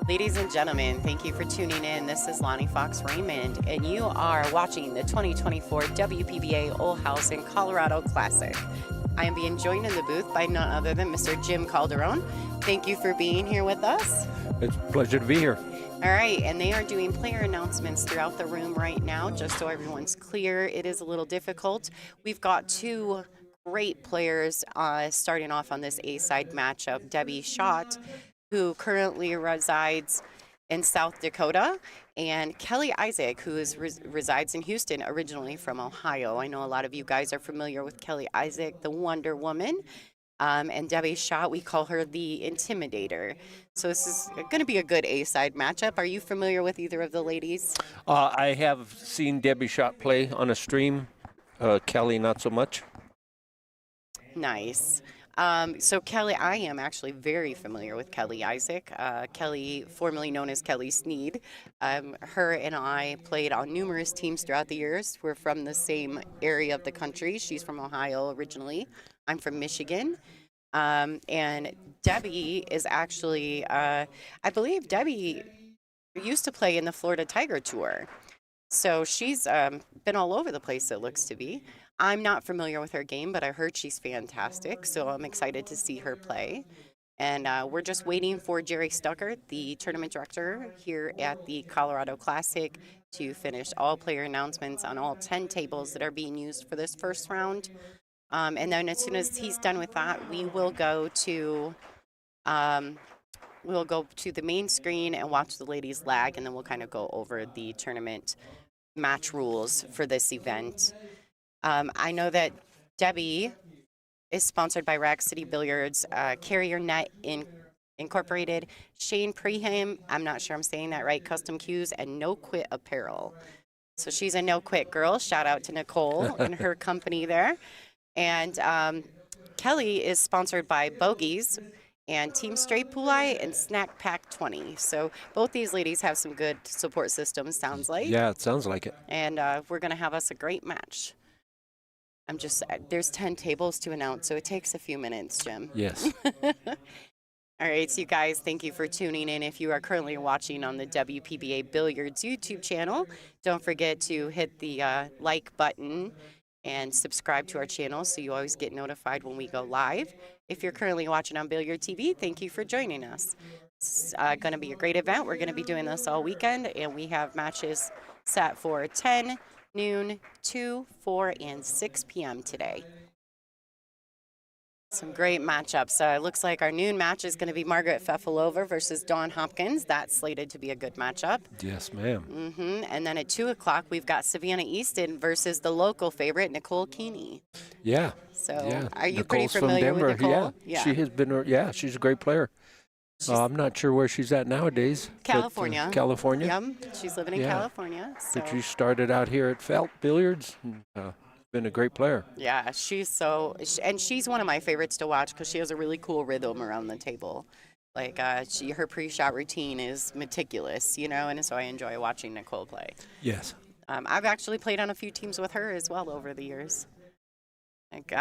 Ladies and gentlemen, thank you for tuning in. This is Lonnie Fox Raymond, and you are watching the 2024 WPBA Olhausen Colorado Classic. I am being joined in the booth by none other than Mr. Jim Calderon. Thank you for being here with us. It's a pleasure to be here. All right, and they are doing player announcements throughout the room right now, just so everyone's clear. It is a little difficult. We've got two great players starting off on this A-side matchup. Debbie Schjodt, who currently resides in South Dakota, and Kelly Isaac, who resides in Houston, originally from Ohio. I know a lot of you guys are familiar with Kelly Isaac, the Wonder Woman, and Debbie Schjodt, we call her the Intimidator. So this is going to be a good A-side matchup. Are you familiar with either of the ladies? I have seen Debbie Schjodt play on a stream. Kelly, not so much. Nice. So Kelly, I am actually very familiar with Kelly Isaac. Kelly, formerly known as Kelly Sneed. Her and I played on numerous teams throughout the years. We're from the same area of the country. She's from Ohio originally. I'm from Michigan. And Debbie is actually, I believe Debbie used to play in the Florida Tiger Tour. So she's been all over the place, it looks to be. I'm not familiar with her game, but I heard she's fantastic, so I'm excited to see her play. And we're just waiting for Jerry Stuckert, the tournament director here at the Colorado Classic, to finish all player announcements on all 10 tables that are being used for this first round. And then as soon as he's done with that, we will go to the main screen and watch the ladies lag, and then we'll kind of go over the tournament match rules for this event. I know that Debbie is sponsored by Rack City Billiards, Carrier Net Incorporated, Shane Preheim, I'm not sure I'm saying that right, Custom Cues, and No Quit Apparel. So she's a no quit girl. Shout out to Nicole and her company there. And Kelly is sponsored by Bogies, and Team Straight Poolai and Snack Pack 20. So both these ladies have some good support systems, sounds like. Yeah, it sounds like it. And we're going to have us a great match. There's 10 tables to announce, so it takes a few minutes, Jim. Yes. All right, so you guys, thank you for tuning in. If you are currently watching on the WPBA Billiards YouTube channel, don't forget to hit the like button and subscribe to our channel so you always get notified when we go live. If you're currently watching on Billiard TV, thank you for joining us. It's going to be a great event. We're going to be doing this all weekend, and we have matches set for 10, noon, 2, 4, and 6 p.m. today. Some great matchups. It looks like our noon match is going to be Margaret Fefilova versus Dawn Hopkins. That's slated to be a good matchup. Yes, ma'am. And then at 2 o'clock, we've got Savannah Easton versus the local favorite, Nicole Keeney. Yeah. So yeah. are you Nicole's pretty familiar from Denver. with Nicole? Yeah. She has been, yeah, she's a great player. I'm not sure where she's at nowadays. California. But, California. Yep. She's living in California. So. But she started out here at Felt Billiards. And, been a great player. Yeah, she's one of my favorites to watch because she has a really cool rhythm around the table. Like her pre-shot routine is meticulous, and so I enjoy watching Nicole play. Yes. I've actually played on a few teams with her as well over the years. Like,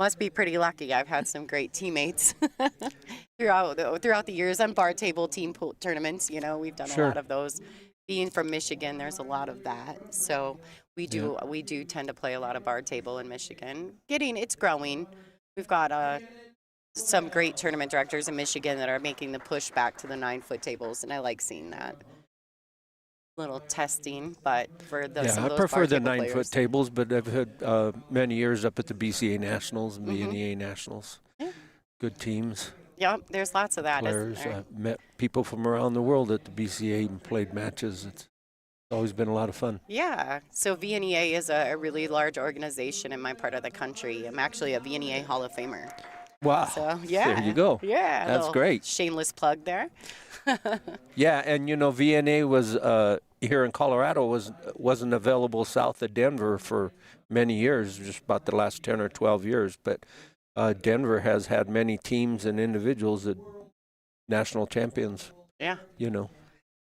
must be pretty lucky. I've had some great teammates throughout the years on bar table team tournaments. We've done a lot of those. Being from Michigan, there's a lot of that. So we do tend to play a lot of bar table in Michigan. It's growing. We've got some great tournament directors in Michigan that are making the push back to the 9-foot tables, and I like seeing that. Little testing, but for those, I prefer the 9-foot tables, but I've had many years up at the BCA Nationals and VNEA Nationals. Yeah. Good teams. Yep, there's lots of that. Players. Met people from around the world at the BCA and played matches. It's always been a lot of fun. Yeah, so VNEA is a really large organization in my part of the country. I'm actually a VNEA Hall of Famer. Wow. So, yeah. There you go. Yeah. That's great. Shameless plug there. Yeah, and VNA was here in Colorado wasn't available south of Denver for many years, just about the last 10 or 12 years, but Denver has had many teams and individuals that national champions. Yeah.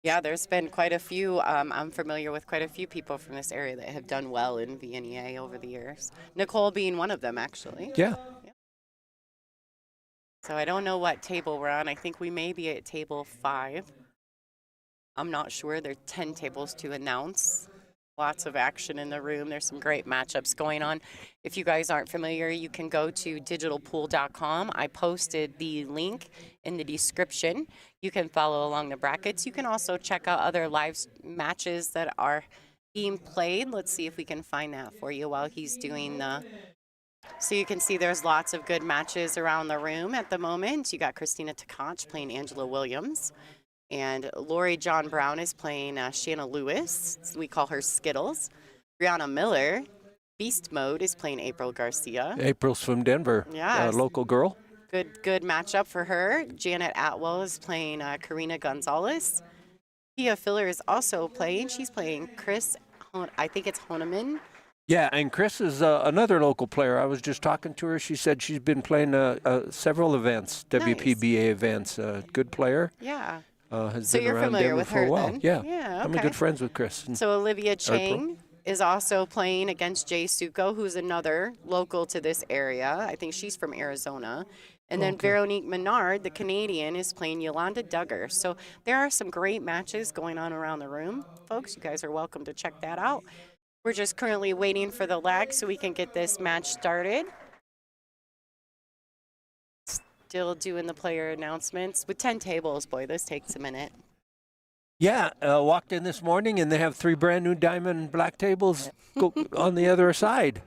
Yeah, there's been quite a few. I'm familiar with quite a few people from this area that have done well in VNEA over the years. Nicole being one of them, actually. Yeah. So I don't know what table we're on. I think we may be at table 5. I'm not sure. There are 10 tables to announce. Lots of action in the room. There's some great matchups going on. If you guys aren't familiar, you can go to digitalpool.com. I posted the link in the description. You can follow along the brackets. You can also check out other live matches that are being played. Let's see if we can find that for you while he's doing the... So you can see there's lots of good matches around the room at the moment. You got Christina Tkach playing Angela Williams. And Lori John Brown is playing Shanna Lewis. We call her Skittles. Brianna Miller, Beast Mode, is playing April Garcia. April's from Denver. Yeah. Local girl. Good matchup for her. Janet Atwell is playing Karina Gonzalez. Pia Filler is also playing. She's playing Chris, I think it's Honeman. Yeah, and Chris is another local player. I was just talking to her. She said she's been playing several events, WPBA events. Good player. Yeah. Has So been you're around familiar Denver with for her a while. then? Yeah. Yeah, I'm okay. good friends with Chris. So Olivia Chang is also playing against Jay Suko, who's another local to this area. I think she's from Arizona. And then Veronique Menard, the Canadian, is playing Yolanda Duggar. So there are some great matches going on around the room. Folks, you guys are welcome to check that out. We're just currently waiting for the lag so we can get this match started. Still doing the player announcements. With 10 tables, boy, this takes a minute. Yeah, walked in this morning and they have 3 brand new diamond black tables on the other side.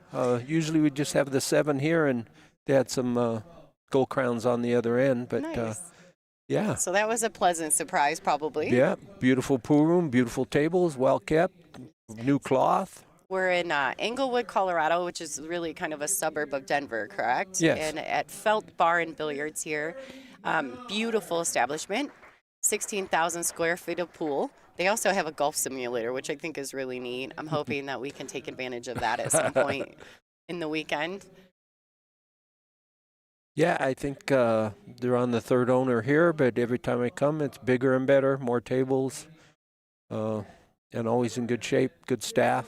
Usually we just have the 7 here, and they had some gold crowns on the other end. But Nice. yeah. So that was a pleasant surprise, probably. Yeah, beautiful pool room, beautiful tables, well kept, new cloth. We're in Englewood, Colorado, which is really kind of a suburb of Denver, correct? Yes. And at Felt Bar and Billiards here. Beautiful establishment, 16,000 square feet of pool. They also have a golf simulator, which I think is really neat. I'm hoping that we can take advantage of that at some point in the weekend. Yeah, I think they're on the third owner here, but every time I come, it's bigger and better, more tables, uh, and always in good shape, good staff.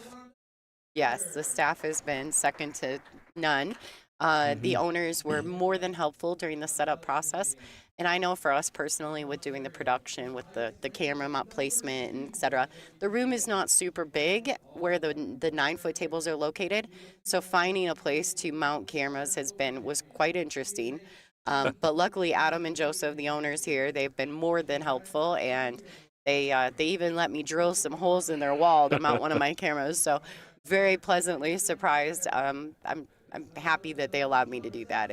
Yes, the staff has been second to none. The owners were more than helpful during the setup process. And I know for us personally, with doing the production, with the camera mount placement and et cetera, the room is not super big where the 9-foot tables are located. So finding a place to mount cameras was quite interesting. But luckily, Adam and Joseph, the owners here, they've been more than helpful, and they even let me drill some holes in their wall to mount one of my cameras. So very pleasantly surprised. I'm happy that they allowed me to do that.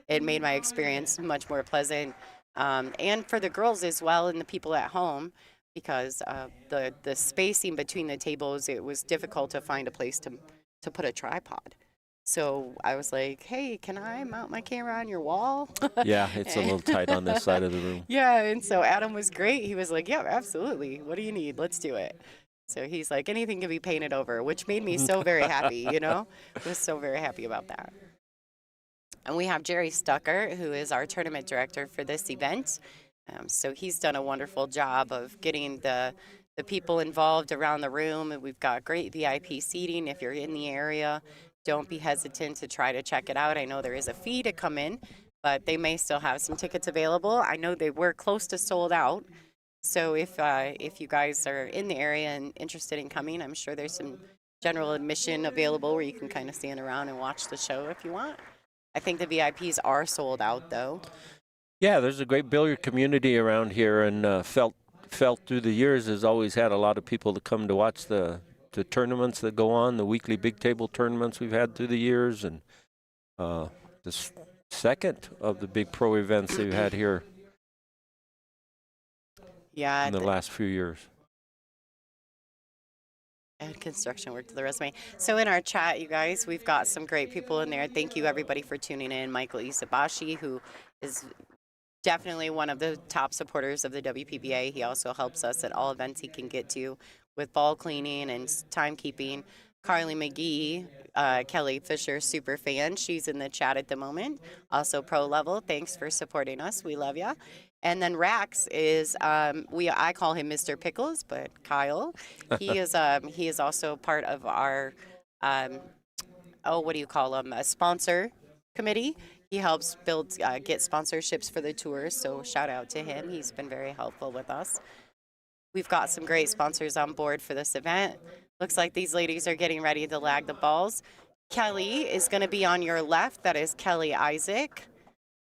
It made my experience much more pleasant, and for the girls as well and the people at home, because the spacing between the tables, it was difficult to find a place to put a tripod. So I was like, "Hey, can I mount my camera on your wall?" Yeah, it's a little tight on this side of the room. Yeah, and so Adam was great. He was like, "Yeah, absolutely. What do you need? Let's do it." So he's like, anything can be painted over, which made me so very happy, I was so very happy about that. And we have Jerry Stucker, who is our tournament director for this event. So he's done a wonderful job of getting the people involved around the room. And we've got great VIP seating. If you're in the area, don't be hesitant to try to check it out. I know there is a fee to come in, but they may still have some tickets available. I know they were close to sold out. So if you guys are in the area and interested in coming, I'm sure there's some general admission available where you can kind of stand around and watch the show if you want. I think the VIPs are sold out though. Yeah, there's a great billiard community around here, and felt through the years has always had a lot of people to come to watch the tournaments that go on, the weekly big table tournaments we've had through the years, and the second of the big pro events they've had here Yeah, in the last few years. add construction work to the resume. So in our chat, you guys, we've got some great people in there. Thank you everybody for tuning in. Michael Isabashi, who is definitely one of the top supporters of the WPBA. He also helps us at all events he can get to with ball cleaning and timekeeping. Carly McGee, Kelly Fisher, super fan. She's in the chat at the moment. Also pro level. Thanks for supporting us. We love ya. And then Rax is I call him Mr. Pickles, but Kyle, he is also part of our what do you call him? A sponsor committee. He helps get sponsorships for the tours. So shout out to him. He's been very helpful with us. We've got some great sponsors on board for this event. Looks like these ladies are getting ready to lag the balls. Kelly is going to be on your left. That is Kelly Isaac,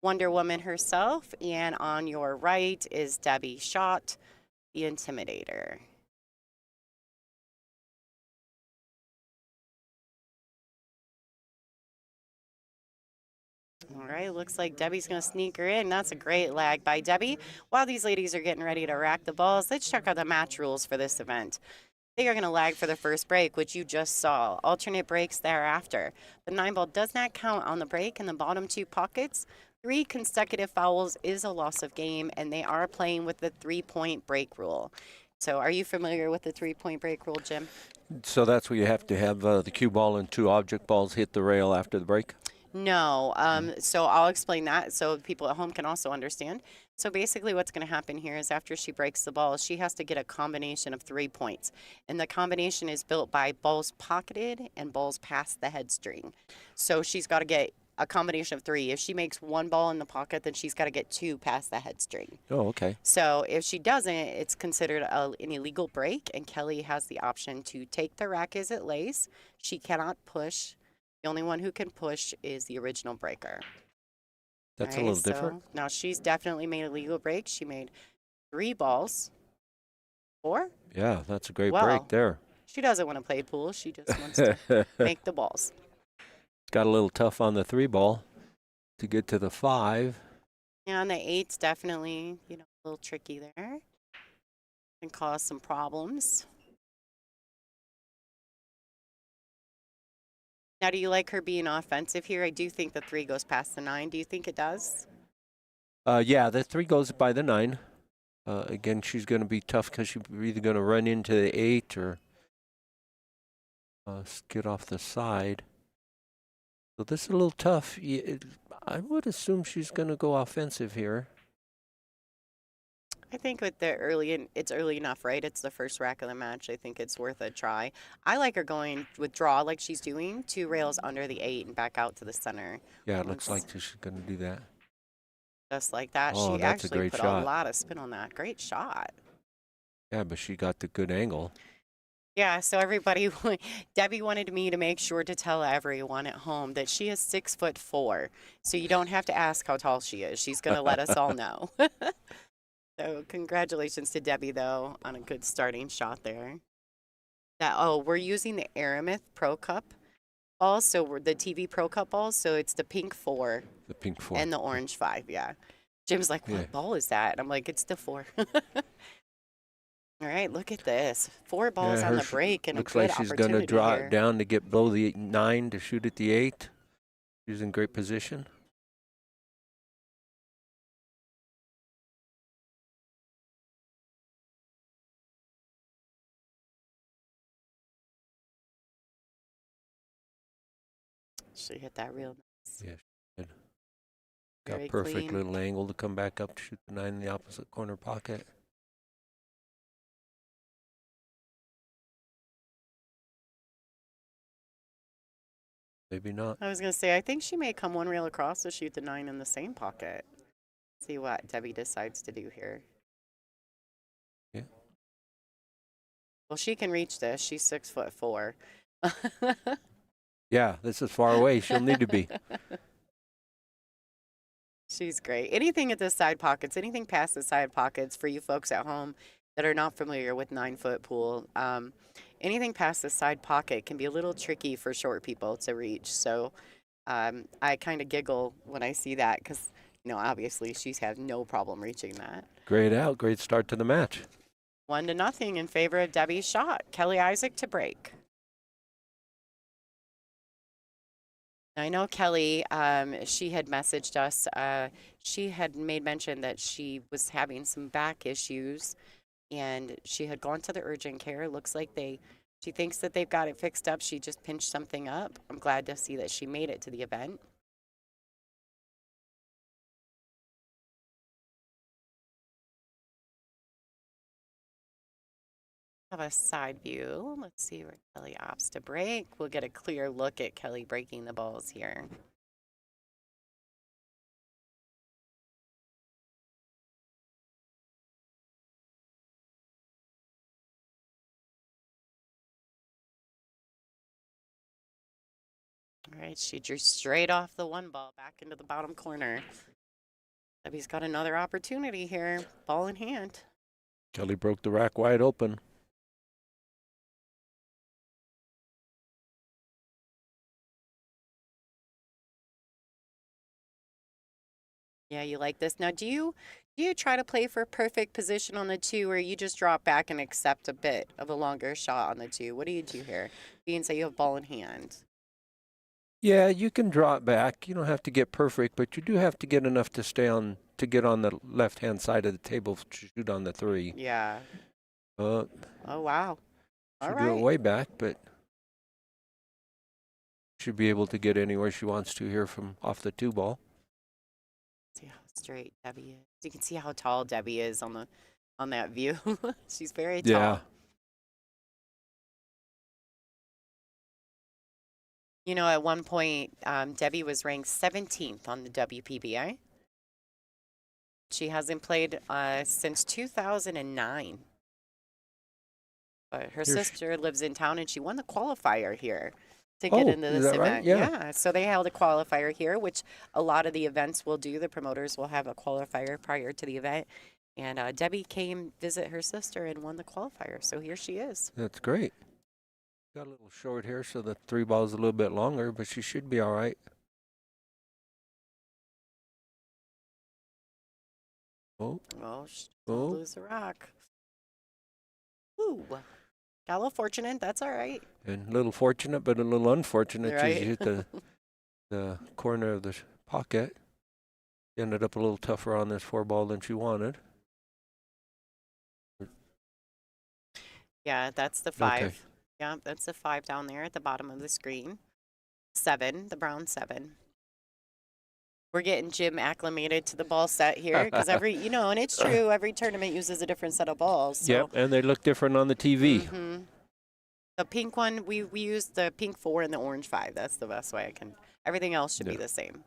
Wonder Woman herself. And on your right is Debbie Schjodt, the Intimidator. All right, looks like Debbie's going to sneak her in. That's a great lag by Debbie. While these ladies are getting ready to rack the balls, let's check out the match rules for this event. They are going to lag for the first break, which you just saw. Alternate breaks thereafter. The 9-ball does not count on the break in the bottom 2 pockets. 3 consecutive fouls is a loss of game, and they are playing with the 3-point break rule. So are you familiar with the 3-point break rule, Jim? So that's where you have to have the cue ball and 2 object balls hit the rail after the break? No. So I'll explain that so people at home can also understand. So basically what's going to happen here is after she breaks the ball, she has to get a combination of 3 points. And the combination is built by balls pocketed and balls past the head string. So she's got to get a combination of 3. If she makes 1 ball in the pocket, then she's got to get 2 past the head string. Oh, okay. So if she doesn't, it's considered an illegal break, and Kelly has the option to take the rack as it lays. She cannot push. The only one who can push is the original breaker. That's a little different. Now she's definitely made a legal break. She made 3 balls. 4? Yeah, that's a great break there. She doesn't want to play pool. She just wants to make the balls. Got a little tough on the 3 ball to get to the 5. Yeah, and the 8's definitely, a little tricky there. Can cause some problems. Now, do you like her being offensive here? I do think the 3 goes past the 9. Do you think it does? Yeah, the 3 goes by the 9. Again, she's going to be tough because she's either going to run into the 8 or skid off the side. So this is a little tough. I would assume she's going to go offensive here. I think with it's early enough, right? It's the first rack of the match. I think it's worth a try. I like her going with draw like she's doing, 2 rails under the 8 and back out to the center. Yeah, it looks like she's going to do that. Just like that. Oh, She that's a actually great put shot. a lot of spin on that. Great shot. Yeah, but she got the good angle. Yeah, so everybody, Debbie wanted me to make sure to tell everyone at home that she is 6'4", so you don't have to ask how tall she is. She's going to let us all know. So congratulations to Debbie, though, on a good starting shot there. We're using the Aramith Pro Cup balls, so we're the TV Pro Cup balls, so it's the pink 4. The pink 4. And the orange 5, yeah. Jim's like, what ball is that? And I'm like, it's the 4. All right, look at this. 4 balls on the break and a good looks like she's going to opportunity draw here. it down to get below the 9 to shoot at the 8. She's in great position. She hit that real nice. Yeah, she did. Got Very perfect clean. little angle to come back up to shoot the 9 in the opposite corner pocket. Maybe not. I was going to say, I think she may come 1 rail across to shoot the 9 in the same pocket. See what Debbie decides to do here. Yeah. Well, she can reach this. She's 6'4". Yeah, this is far away. She'll need to be. She's great. Anything at the side pockets, anything past the side pockets for you folks at home that are not familiar with 9-foot pool, anything past the side pocket can be a little tricky for short people to reach. So I kind of giggle when I see that because, obviously she's had no problem reaching that. Great out. Great start to the match. 1-0 in favor of Debbie's shot. Kelly Isaac to break. I know Kelly, she had messaged us. She had made mention that she was having some back issues and she had gone to the urgent care. Looks like she thinks that they've got it fixed up. She just pinched something up. I'm glad to see that she made it to the event. Have a side view. Let's see where Kelly opts to break. We'll get a clear look at Kelly breaking the balls here. All right, she drew straight off the 1 ball back into the bottom corner. Debbie's got another opportunity here, ball in hand. Kelly broke the rack wide open. Yeah, you like this. Now, do you try to play for perfect position on the 2, or you just drop back and accept a bit of a longer shot on the 2? What do you do here? Being say you have ball in hand. Yeah, you can draw it back. You don't have to get perfect, but you do have to get enough to get on the left-hand side of the table to shoot on the 3. Yeah. Oh, wow. All should right. do it way back, but should be able to get anywhere she wants to here from off the 2 ball. See how straight Debbie is. You can see how tall Debbie is on that view. She's very tall. Yeah. At one point, Debbie was ranked 17th on the WPBA. She hasn't played since 2009. But her sister lives in town, and she won the qualifier here to get into this event. Right? Yeah. So they held a qualifier here, which a lot of the events will do. The promoters will have a qualifier prior to the event. And Debbie came visit her sister and won the qualifier. So here she is. That's great. Got a little short here, so the 3 ball's a little bit longer, but she should be all right. Oh. Well, she didn't lose the rock. Ooh. Got a little fortunate. That's all right. And a little fortunate, but a little unfortunate. Right. She hit the corner of the pocket. Ended up a little tougher on this 4 ball than she wanted. Yeah, that's the 5. Okay. Yeah, that's the 5 down there at the bottom of the screen. 7, the brown 7. We're getting Jim acclimated to the ball set here because and it's true, every tournament uses a different set of balls. So. Yep, and they look different on the TV. The pink one, we use the pink 4 and the orange 5. That's the best way I can. Everything else should be the same.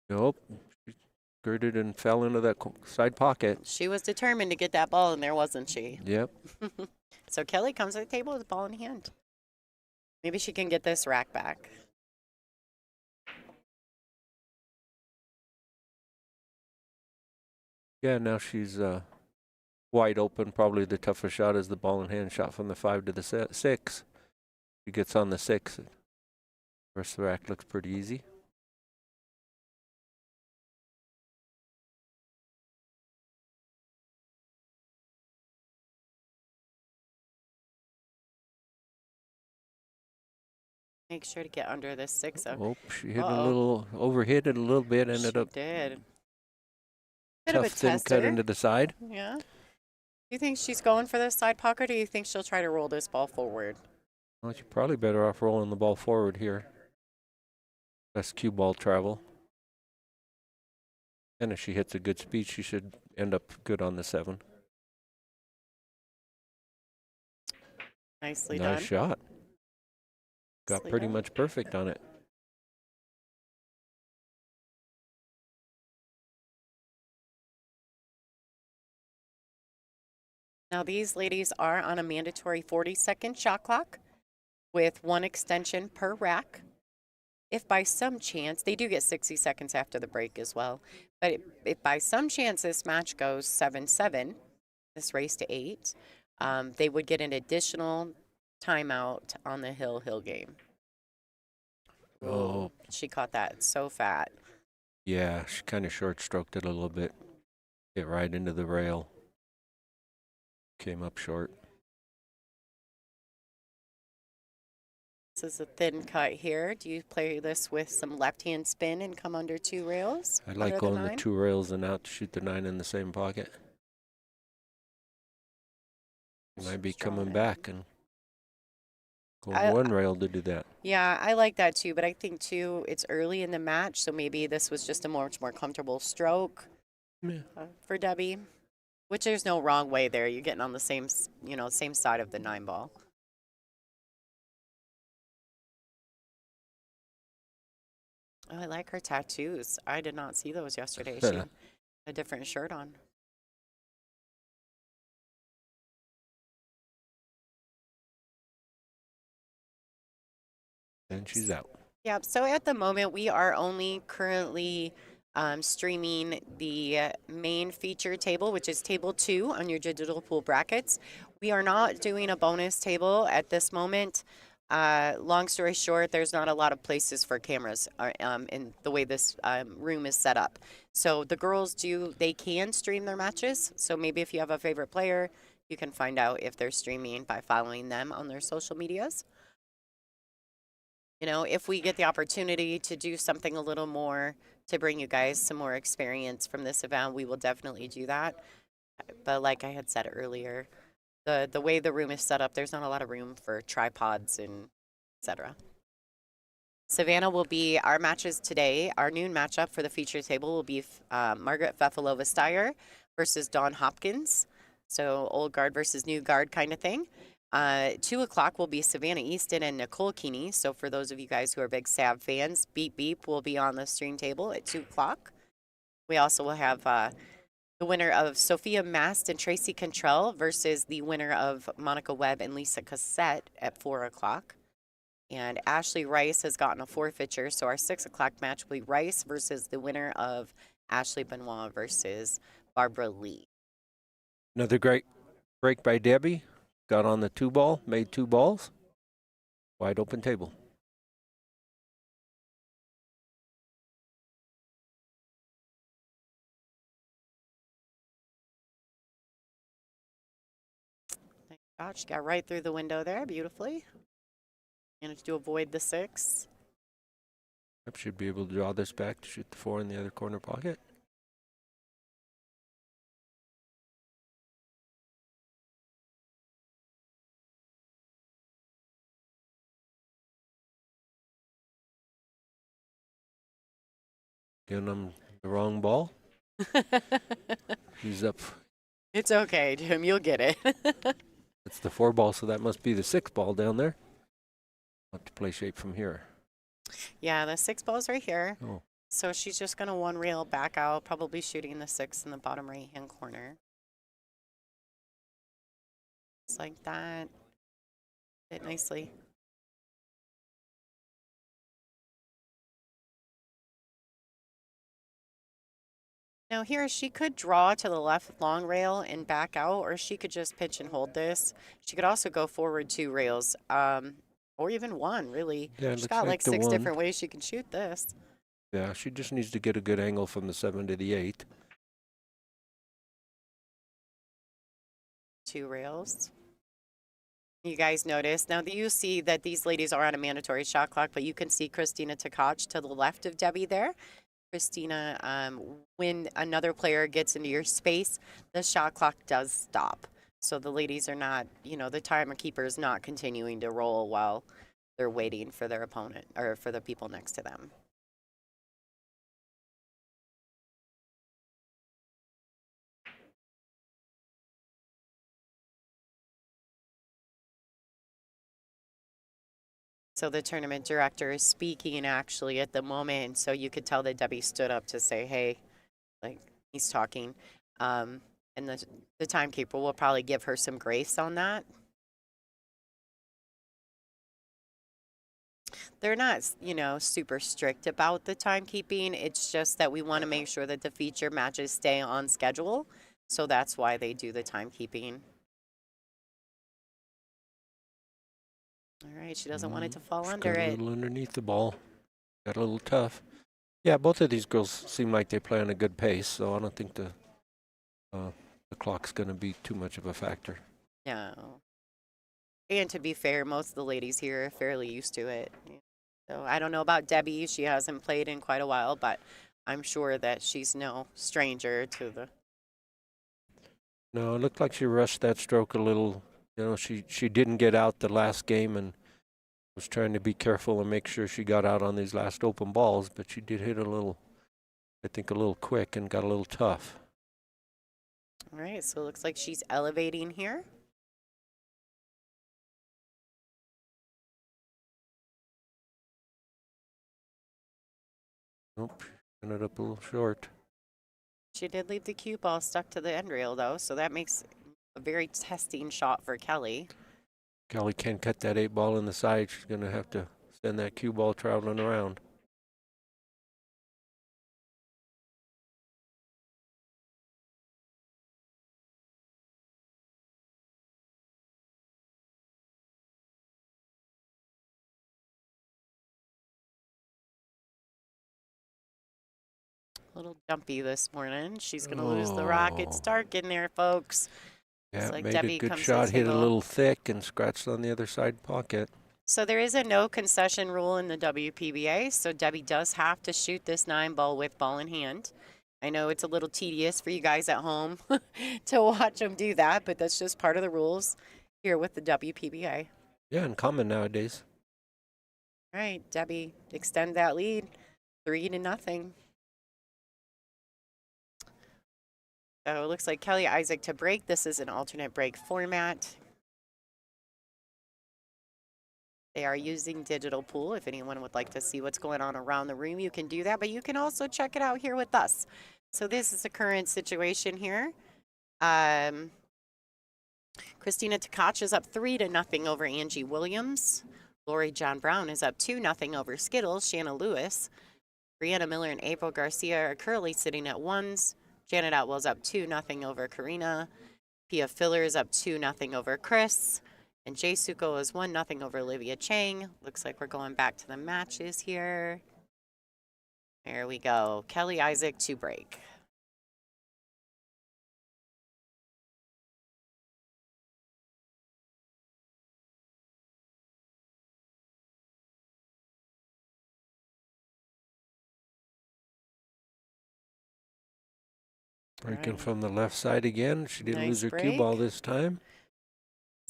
Nope. She skirted and fell into that side pocket. She was determined to get that ball in there, wasn't she? Yep. So Kelly comes to the table with the ball in hand. Maybe she can get this rack back. Yeah, now she's wide open. Probably the toughest shot is the ball in hand shot from the 5 to the 6. She gets on the 6. The rest of the rack looks pretty easy. Make sure to get under this 6. Oh, she hit a little, overhit it a little bit. Ended up did. Bit of a thin cut into the side. Yeah. Do you think she's going for the side pocket, or do you think she'll try to roll this ball forward? Well, she's probably better off rolling the ball forward here. Less cue ball travel. And if she hits a good speed, she should end up good on the 7. Nicely done. Nice shot. Got pretty much perfect on it. Now these ladies are on a mandatory 40-second shot clock with 1 extension per rack. If by some chance, they do get 60 seconds after the break as well, but if by some chance this match goes 7-7, this race to 8, they would get an additional timeout on the Hill game. Oh. She caught that so fat. Yeah, she kind of short-stroked it a little bit. Hit right into the rail. Came up short. This is a thin cut here. Do you play this with some left-hand spin and come under 2 rails? I like going the 2 rails and out to shoot the 9 in the same pocket. Might be coming back and going 1 rail to do that. Yeah, I like that too, but I think too it's early in the match, so maybe this was just a much more comfortable stroke for Debbie. Which there's no wrong way there. You're getting on the same side of the 9 ball. Oh, I like her tattoos. I did not see those yesterday. She had a different shirt on. And she's out. Yep. So at the moment, we are only currently streaming the main feature table, which is table 2 on your digital pool brackets. We are not doing a bonus table at this moment. Long story short, there's not a lot of places for cameras in the way this room is set up. So the girls they can stream their matches. So maybe if you have a favorite player, you can find out if they're streaming by following them on their social medias. If we get the opportunity to do something a little more to bring you guys some more experience from this event, we will definitely do that. But like I had said earlier, the way the room is set up, there's not a lot of room for tripods and etc. Savannah will be our matches today. Our noon matchup for the feature table will be Margaret Fefalova-Steyer versus Dawn Hopkins. So old guard versus new guard kind of thing. 2 o'clock will be Savannah Easton and Nicole Keeney. So for those of you guys who are big Sav fans, Beep Beep will be on the stream table at 2 o'clock. We also will have the winner of Sophia Mast and Tracy Cantrell versus the winner of Monica Webb and Lisa Cassette at 4 o'clock. And Ashley Rice has gotten a forfeiture, so our 6 o'clock match will be Rice versus the winner of Ashley Benoit versus Barbara Lee. Another great break by Debbie. Got on the 2 ball, made 2 balls. Wide open table. Thank God, she got right through the window there beautifully. Managed to avoid the 6. Yep, should be able to draw this back to shoot the 4 in the other corner pocket. Again, I'm the wrong ball. She's up. It's okay, Jim. You'll get it. It's the 4 ball, so that must be the 6 ball down there. I'll have to play shape from here. Yeah, the 6 ball's right here. Oh. So she's just going to 1 rail back out, probably shooting the 6 in the bottom right-hand corner. Just like that. Fit nicely. Now here, she could draw to the left long rail and back out, or she could just pitch and hold this. She could also go forward 2 rails, or even 1, really. Yeah, She's looks got like the 6 1. different ways she can shoot this. Yeah, she just needs to get a good angle from the 7 to the 8. 2 rails. You guys notice. Now, you see that these ladies are on a mandatory shot clock, but you can see Christina Tkach to the left of Debbie there. Christina, when another player gets into your space, the shot clock does stop. So the ladies are not, the timer keeper is not continuing to roll while they're waiting for their opponent or for the people next to them. So the tournament director is speaking actually at the moment. So you could tell that Debbie stood up to say, hey, like he's talking. And the timekeeper will probably give her some grace on that. They're not, super strict about the timekeeping. It's just that we want to make sure that the feature matches stay on schedule. So that's why they do the timekeeping. All right, she doesn't want it to fall under got it. A little underneath the ball. Got a little tough. Yeah, both of these girls seem like they play on a good pace, so I don't think the clock's going to be too much of a factor. No. And to be fair, most of the ladies here are fairly used to it. So I don't know about Debbie. She hasn't played in quite a while, but I'm sure that she's no stranger to the... No, it looked like she rushed that stroke a little. She didn't get out the last game and was trying to be careful and make sure she got out on these last open balls, but she did hit a little quick and got a little tough. All right, so it looks like she's elevating here. Nope, ended up a little short. She did leave the cue ball stuck to the end rail, though, so that makes a very testing shot for Kelly. Kelly can't cut that 8 ball in the side. She's going to have to send that cue ball traveling around. A little jumpy this morning. She's going to lose the rock. It's dark in there, folks. Yeah, like made Debbie a good comes to shot, the hit a table. little thick and scratched on the other side pocket. So there is a no concession rule in the WPBA, so Debbie does have to shoot this 9 ball with ball in hand. I know it's a little tedious for you guys at home to watch them do that, but that's just part of the rules here with the WPBA. Yeah, and common nowadays. All right, Debbie, extend that lead, 3-0. So it looks like Kelly Isaac to break. This is an alternate break format. They are using digital pool. If anyone would like to see what's going on around the room, you can do that, but you can also check it out here with us. So this is the current situation here. Christina Tkach is up 3-0 over Angie Williams. Lori John Brown is up 2-0 over Skittles, Shanna Lewis. Brianna Miller and April Garcia are currently sitting at 1s. Janet Atwell's up 2-0 over Karina. Pia Filler is up 2-0 over Chris. And Jay Suko is 1-0 over Olivia Chang. Looks like we're going back to the matches here. There we go. Kelly Isaac to break. Breaking from the left side again. She didn't lose her cue break. ball this time.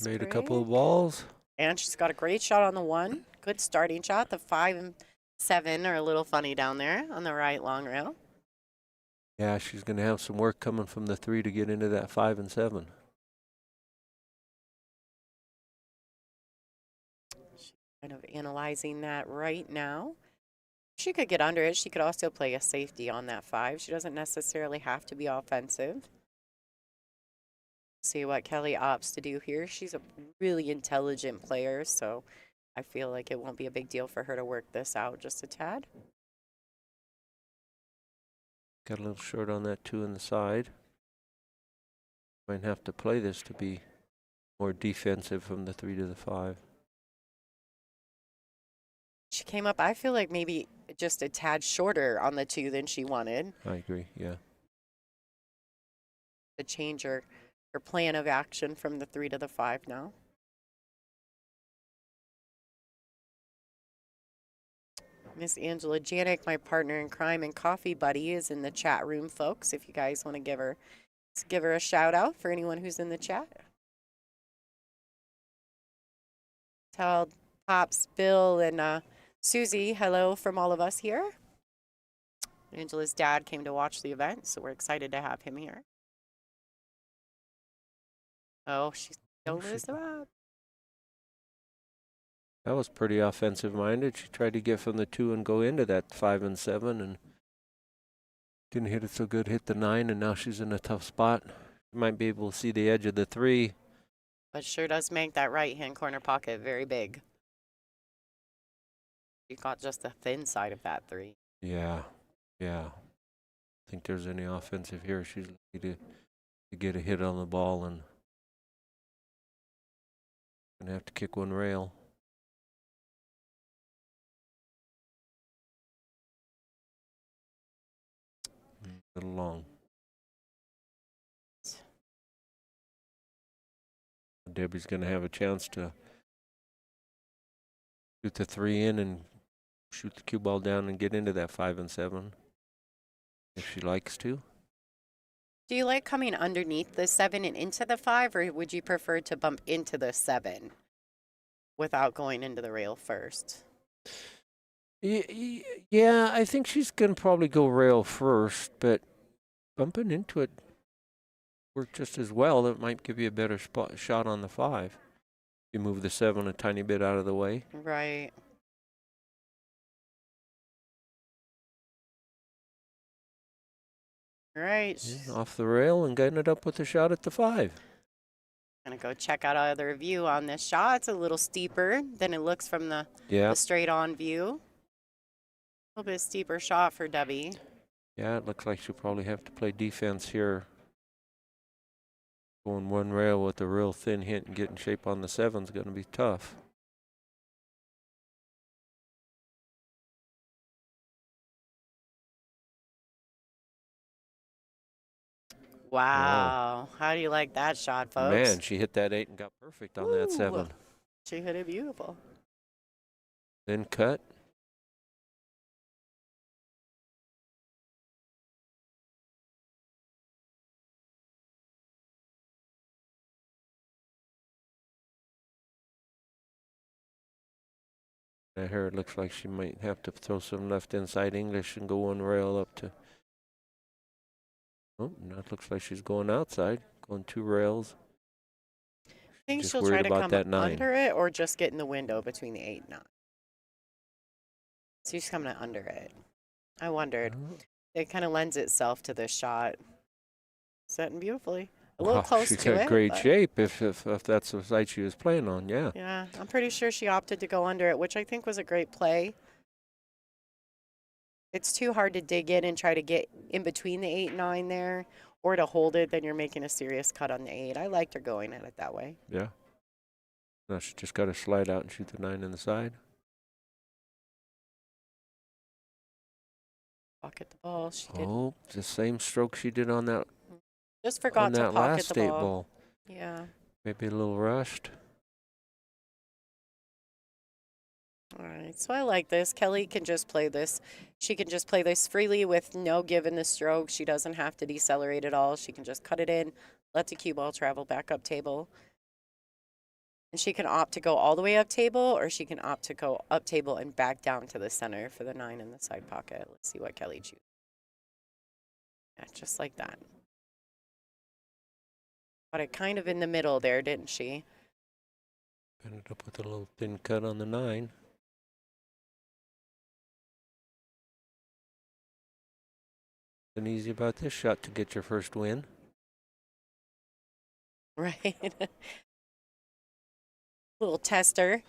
Made a couple of break. balls. And she's got a great shot on the 1. Good starting shot. The 5 7 are a little funny down there on the right long rail. Yeah, she's going to have some work coming from the 3 to get into that 5 and 7. Kind of analyzing that right now. She could get under it. She could also play a safety on that 5. She doesn't necessarily have to be offensive. See what Kelly opts to do here. She's a really intelligent player, so I feel like it won't be a big deal for her to work this out just a tad. Got a little short on that 2 in the side. Might have to play this to be more defensive from the 3 to the 5. She came up, I feel like maybe just a tad shorter on the 2 than she wanted. I agree, yeah. To change her plan of action from the 3 to the 5 now. Miss Angela Janik, my partner in crime and coffee buddy, is in the chat room, folks. If you guys want to give her a shout out for anyone who's in the chat. Tell Pops, Bill, and Susie hello from all of us here. Angela's dad came to watch the event, so we're excited to have him here. Oh, she's don't lose the up. That was pretty offensive minded. She tried to get from the 2 and go into that 5 and 7 and didn't hit it so good, hit the 9, and now she's in a tough spot. You might be able to see the edge of the 3. But sure does make that right-hand corner pocket very big. You got just the thin side of that 3. Yeah, yeah. I think there's any offensive here. She's lucky to get a hit on the ball and gonna have to kick one rail. A little long. Debbie's going to have a chance to shoot the 3 in and shoot the cue ball down and get into that 5 and 7 if she likes to. Do you like coming underneath the 7 and into the 5, or would you prefer to bump into the 7 without going into the rail first? Yeah, I think she's going to probably go rail first, but bumping into it worked just as well. It might give you a better shot on the 5. You move the 7 a tiny bit out of the way. Right. Right. Yeah, off the rail and getting it up with a shot at the 5. Gonna go check out other view on this shot. It's a little steeper than it looks from the straight on view. A little bit steeper shot for Debbie. Yeah, it looks like she'll probably have to play defense here. Going one rail with a real thin hit and getting shape on the 7's going to be tough. Wow. How do you like that shot, folks? Man, she hit that 8 and got perfect on that 7. She hit it beautiful. Then cut. At her, it looks like she might have to throw some left inside English and go one rail up to. Oh, now it looks like she's going outside, going 2 rails. I think Just she'll worried try to about come that 9. under it or just get in the window between the 8 and 9. So she's coming under it. I wondered. Oh. It kind of lends itself to this shot. Setting beautifully. A little close she's to got it. great shape if that's the side she was playing on, yeah. Yeah, I'm pretty sure she opted to go under it, which I think was a great play. It's too hard to dig in and try to get in between the 8 and 9 there, or to hold it, then you're making a serious cut on the 8. I liked her going at it that way. Yeah. Now she just got to slide out and shoot the 9 in the side. Pocket the ball. She did. Oh, the same stroke she did on that. Just forgot to pocket last the state ball. Yeah. Maybe a little rushed. All right, so I like this. Kelly can just play this. She can just play this freely with no give in the stroke. She doesn't have to decelerate at all. She can just cut it in, let the cue ball travel back up table. And she can opt to go all the way up table, or she can opt to go up table and back down to the center for the 9 in the side pocket. Let's see what Kelly chooses. Yeah, just like that. Got it kind of in the middle there, didn't she? Ended up with a little thin cut on the 9. Nothing easy about this shot to get your first win. Right. Little tester.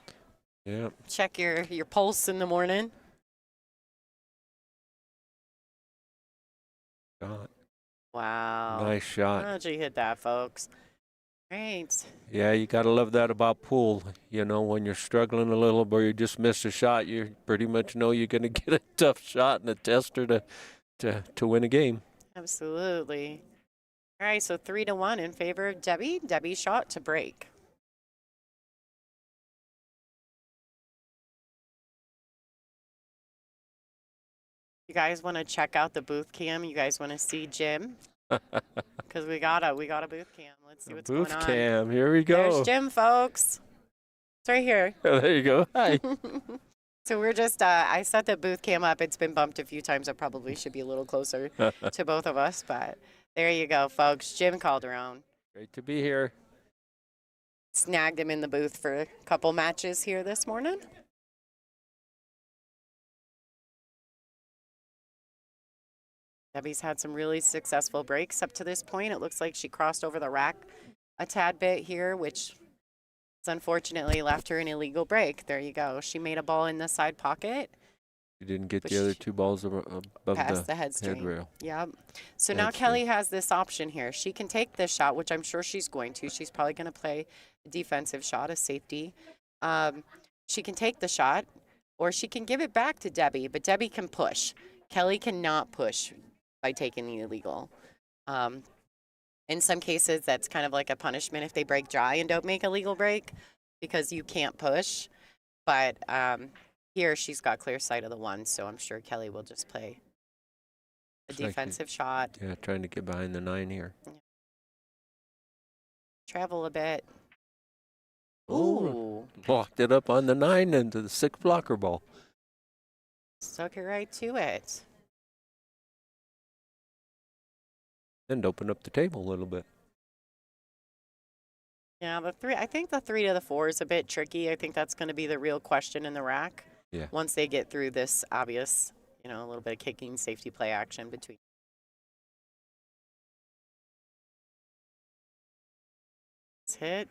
Yeah. Check your pulse in the morning. Shot. Wow. Nice shot. How'd you hit that, folks? Great. Yeah, you got to love that about pool. You know, when you're struggling a little or you just missed a shot, you pretty much know you're going to get a tough shot and a tester to win a game. Absolutely. All right, so 3-1 in favor of Debbie. Debbie shot to break. You guys want to check out the booth cam? You guys want to see Jim? Because we got a booth cam. Let's see what's going on. Booth cam. Here we go. There's Jim, folks. It's right here. There you go. Hi. So we're just, I set the booth cam up. It's been bumped a few times. It probably should be a little closer to both of us, but there you go, folks. Jim Calderon. Great to be here. Snagged him in the booth for a couple matches here this morning. Debbie's had some really successful breaks up to this point. It looks like she crossed over the rack a tad bit here, which has unfortunately left her an illegal break. There you go. She made a ball in the side pocket. You didn't get the other 2 balls above past the head rail. Yep. So now Kelly has this option here. She can take this shot, which I'm sure she's going to. She's probably going to play a defensive shot, a safety. She can take the shot, or she can give it back to Debbie, but Debbie can push. Kelly cannot push by taking the illegal. In some cases, that's kind of like a punishment if they break dry and don't make a legal break because you can't push. But here she's got clear sight of the 1, so I'm sure Kelly will just play a defensive shot. Yeah, trying to get behind the 9 here. Travel a bit. Ooh. Blocked it up on the 9 into the 6 blocker ball. Stuck it right to it. And open up the table a little bit. Yeah, I think the 3 to the 4 is a bit tricky. I think that's going to be the real question in the rack. Yeah. Once they get through this obvious, a little bit of kicking, safety play action between. It's hit.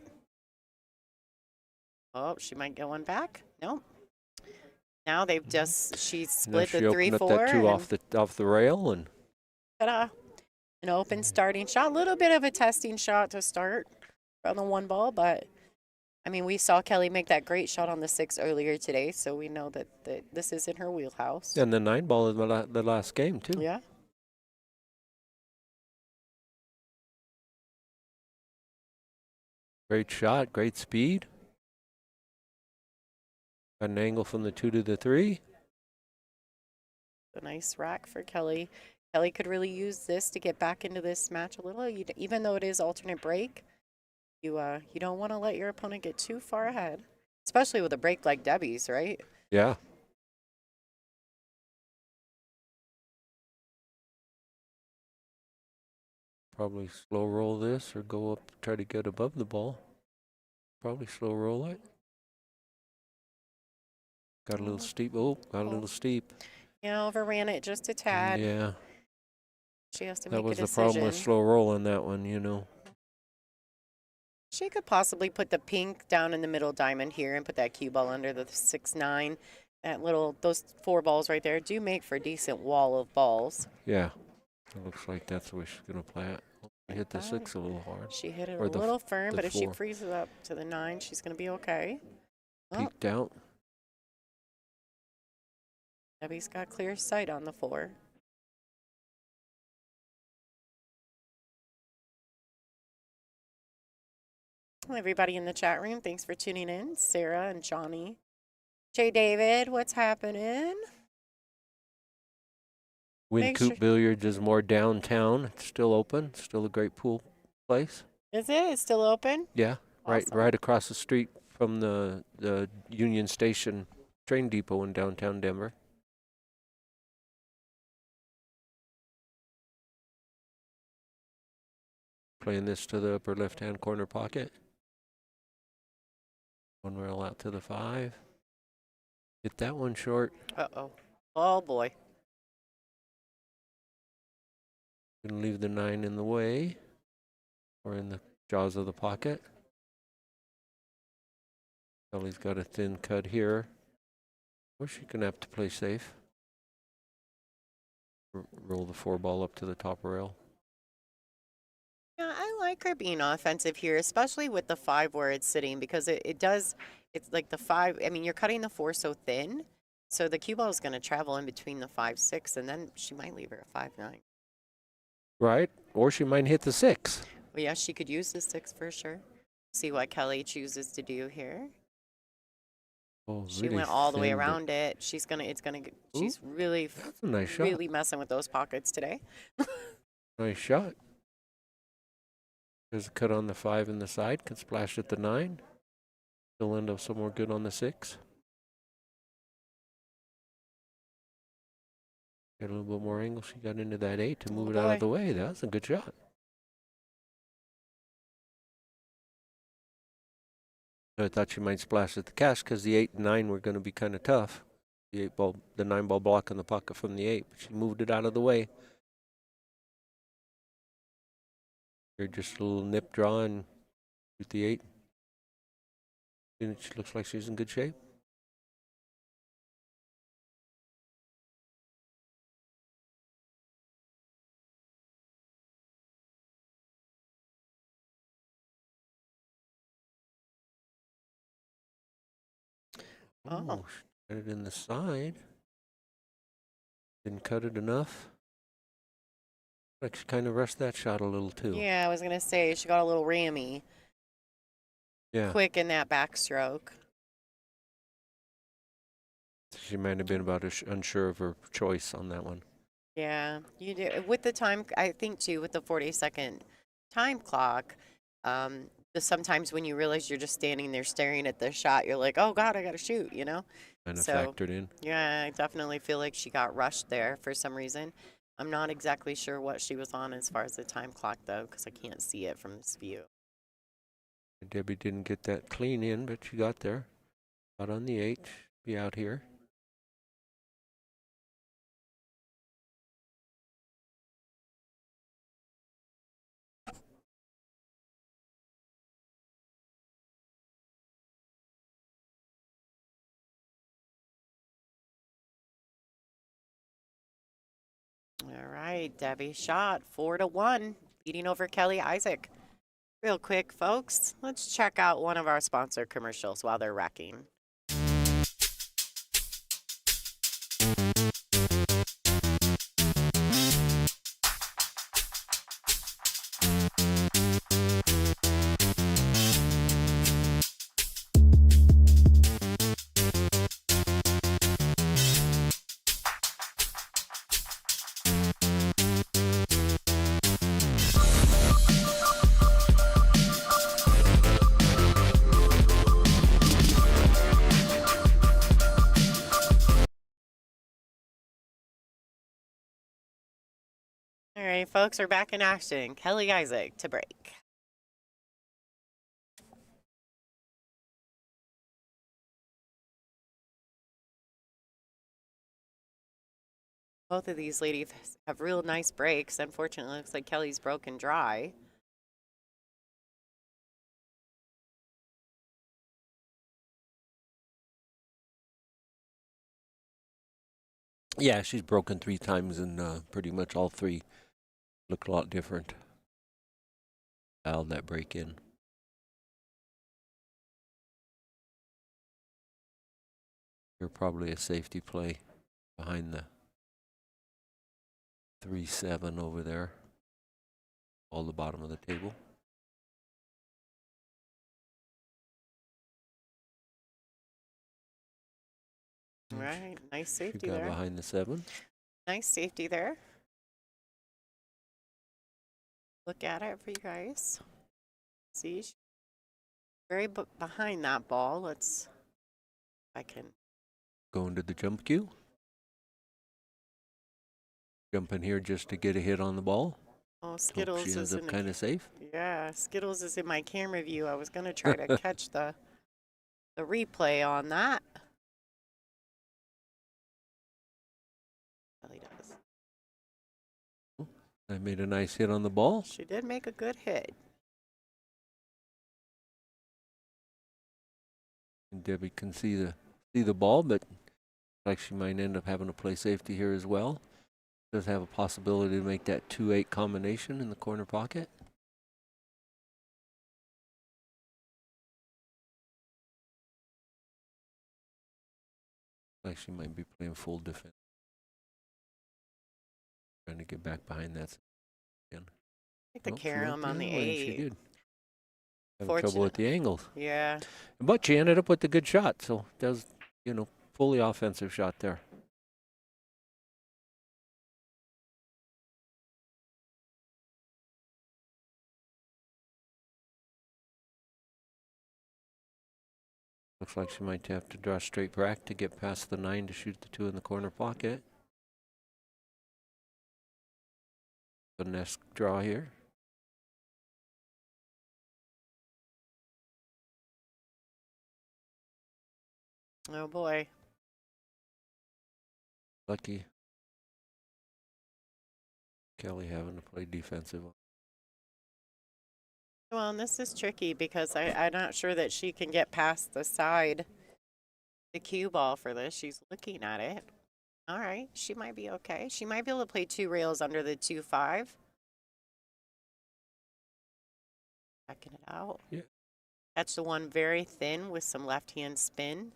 Oh, she might get one back. Nope. Now they've she split the 3-4. Opened up that 2 off the rail and. Ta-da. An open starting shot, a little bit of a testing shot to start on the 1 ball, but I mean, we saw Kelly make that great shot on the 6 earlier today, so we know that this is in her wheelhouse. And the 9 ball is the last game, too. Yeah. Great shot, great speed. Got an angle from the 2 to the 3. A nice rack for Kelly. Kelly could really use this to get back into this match a little. Even though it is alternate break, you don't want to let your opponent get too far ahead, especially with a break like Debbie's, right? Yeah. Probably slow roll this or go up, try to get above the ball. Probably slow roll it. Got a little steep. Oh, got a little steep. Yeah, overran it just a tad. Yeah. She has to make a decision. That was the problem with slow rolling that one, She could possibly put the pink down in the middle diamond here and put that cue ball under the 6-9. Those 4 balls right there do make for a decent wall of balls. Yeah. It looks like that's the way she's going to play it. Hit the 6 a little hard. She hit it a little firm, but if she freezes up to the 9, she's going to be okay. Peeked out. Debbie's got clear sight on the 4. Everybody in the chat room, thanks for tuning in. Sarah and Johnny. Jay David, what's happening? Wynkoop Billiards is more downtown. It's still open. Still a great pool place. Is it? It's still open? Yeah, Awesome. right across the street from the Union Station train depot in downtown Denver. Playing this to the upper left-hand corner pocket. One rail out to the 5. Hit that one short. Uh-oh. Oh, boy. Gonna leave the 9 in the way or in the jaws of the pocket. Kelly's got a thin cut here. Or she's gonna have to play safe. Roll the 4 ball up to the top rail. Yeah, I like her being offensive here, especially with the 5 where it's sitting, because it does, it's like the 5, I mean, you're cutting the 4 so thin, so the cue ball is going to travel in between the 5, 6, and then she might leave her at 5, 9. Right, or she might hit the 6. Well, yeah, she could use the 6 for sure. See what Kelly chooses to do here. Oh, She really went all the way thin, but- around it. She's really, That's a nice shot. really messing with those pockets today. Nice shot. There's a cut on the 5 in the side. Can splash at the 9. Still end up somewhere good on the 6. Get a little bit more angle. She got into that 8 to move it out of the way. That's a good shot. I thought she might splash at the cash because the 8 and 9 were going to be kind of tough. The 9 ball blocking the pocket from the 8, but she moved it out of the way. Here, just a little nip draw and shoot the 8. And she looks like she's in good shape. Oh. She got it in the side. Didn't cut it enough. Like she kind of rushed that shot a little too. Yeah, I was going to say she got a little rammy. Yeah. Quick in that backstroke. She might have been about unsure of her choice on that one. Yeah, you do. With the time, I think too, with the 40-second time clock, sometimes when you realize you're just standing there staring at the shot, you're like, oh God, I got to shoot, you know? Kind of So, factored in. Yeah, I definitely feel like she got rushed there for some reason. I'm not exactly sure what she was on as far as the time clock, though, because I can't see it from this view. Debbie didn't get that clean in, but she got there. Out on the 8. Be out here. All right, Debbie Schjodt, 4-1, beating over Kelly Isaac. Real quick, folks, let's check out one of our sponsor commercials while they're wrecking. All right, folks, we're back in action. Kelly Isaac to break. Both of these ladies have real nice breaks. Unfortunately, it looks like Kelly's broken dry. Yeah, she's broken 3 times, and pretty much all 3 look a lot different. Dialed that break in. You're probably a safety play behind the 3-7 over there. All the bottom of the table. All right, nice safety She got there. behind the 7. Nice safety there. Look at it for you guys. See, Very behind that ball. Let's, I can. Going to the jump cue. Jumping here just to get a hit on the ball. Oh, Hope Skittles she ends is up in the. kind of safe. Yeah, Skittles is in my camera view. I was going to try to catch the replay on that. Really does. I made a nice hit on the ball. She did make a good hit. And Debbie can see the ball, but like she might end up having to play safety here as well. Does have a possibility to make that 2-8 combination in the corner pocket. Like she might be playing full defense. Trying to get back behind that again. I think the Nope, she went carom on the other way, and 8. She did. Having trouble with the angles. Yeah. But she ended up with a good shot, so that was, fully offensive shot there. Looks like she might have to draw straight back to get past the 9 to shoot the 2 in the corner pocket. Finesse draw here. Oh boy. Lucky Kelly having to play defensive. Well, and this is tricky because I'm not sure that she can get past the side, the cue ball for this. She's looking at it. All right, she might be okay. She might be able to play 2 rails under the 2-5. Checking it out. Yeah. That's the one very thin with some left-hand spin.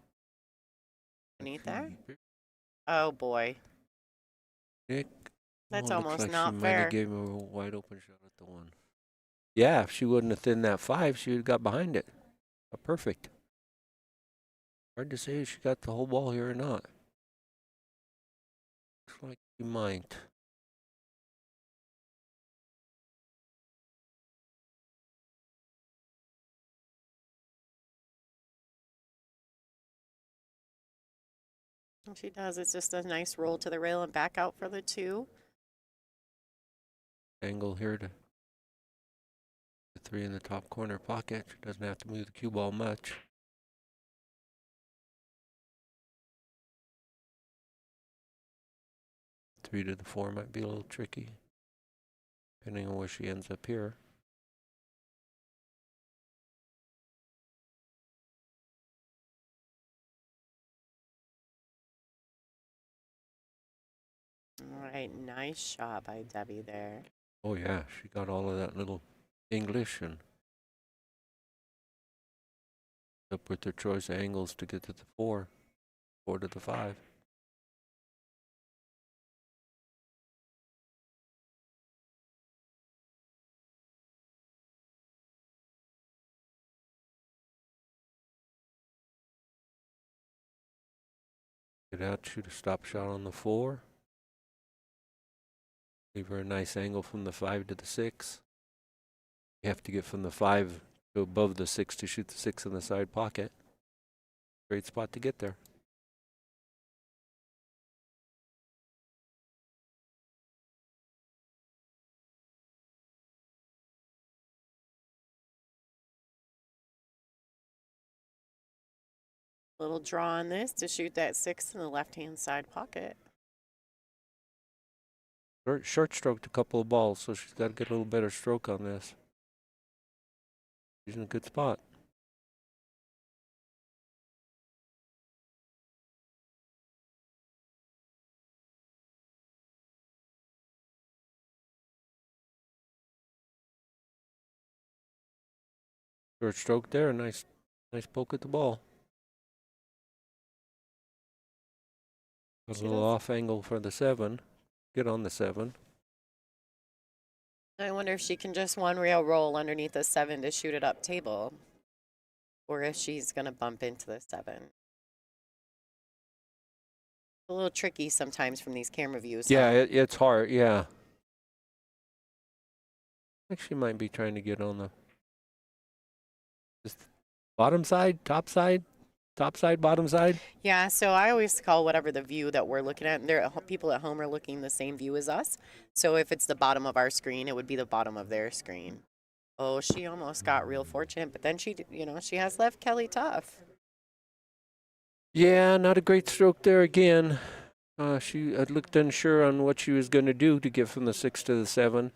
Beneath there. Oh boy. Nick. That's looks almost like not she fair. Might have gave him a wide open shot at the 1. Yeah, if she wouldn't have thinned that 5, she would have got behind it. Perfect. Hard to say if she got the whole ball here or not. Looks like she might. She does. It's just a nice roll to the rail and back out for the 2. Angle here to the 3 in the top corner pocket. She doesn't have to move the cue ball much. Three to the 4 might be a little tricky, depending on where she ends up here. All right, nice shot by Debbie there. Oh yeah, she got all of that little English and up with her choice of angles to get to the 4 to the 5. Get out, shoot a stop shot on the 4. Leave her a nice angle from the 5 to the 6. You have to get from the 5 to above the 6 to shoot the 6 in the side pocket. Great spot to get there. Little draw on this to shoot that 6 in the left-hand side pocket. Short stroked a couple of balls, so she's got to get a little better stroke on this. She's in a good spot. Short stroke there, nice poke at the ball. A little off angle for the 7. Get on the 7. I wonder if she can just one rail roll underneath the 7 to shoot it up table, or if she's going to bump into the 7. A little tricky sometimes from these camera views. Yeah, huh? it's hard. Yeah. I think she might be trying to get on the. Just Bottom side, top side, bottom side. Yeah, so I always call whatever the view that we're looking at. And there, people at home are looking the same view as us. So if it's the bottom of our screen, it would be the bottom of their screen. Oh, she almost got real fortunate, but then she has left Kelly tough. Yeah, not a great stroke there again. She looked unsure on what she was going to do to get from the 6 to the 7.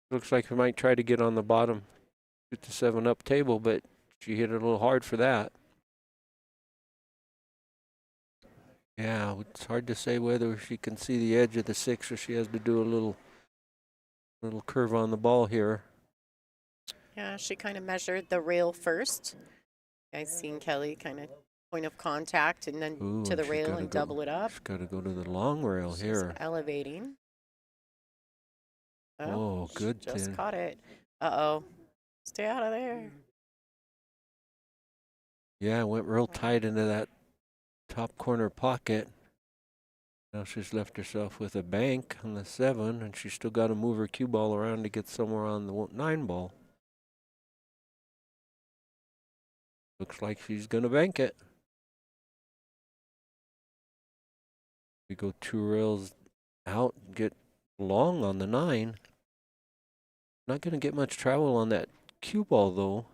Looks like we might try to get on the bottom, get the 7 up table, but she hit it a little hard for that. Yeah, it's hard to say whether she can see the edge of the 6 or she has to do a little curve on the ball here. Yeah, she kind of measured the rail first. You guys seen Kelly kind of point of contact and then Ooh, to the she's rail gotta and go- double it up. She's got to go to the long rail She's here. elevating. Oh, good Just pin. caught it. Uh-oh. Stay out of there. Yeah, went real tight into that top corner pocket. Now she's left herself with a bank on the 7, and she's still got to move her cue ball around to get somewhere on the 9 ball. Looks like she's going to bank it. We go 2 rails out and get long on the 9. Not going to get much travel on that cue ball, though.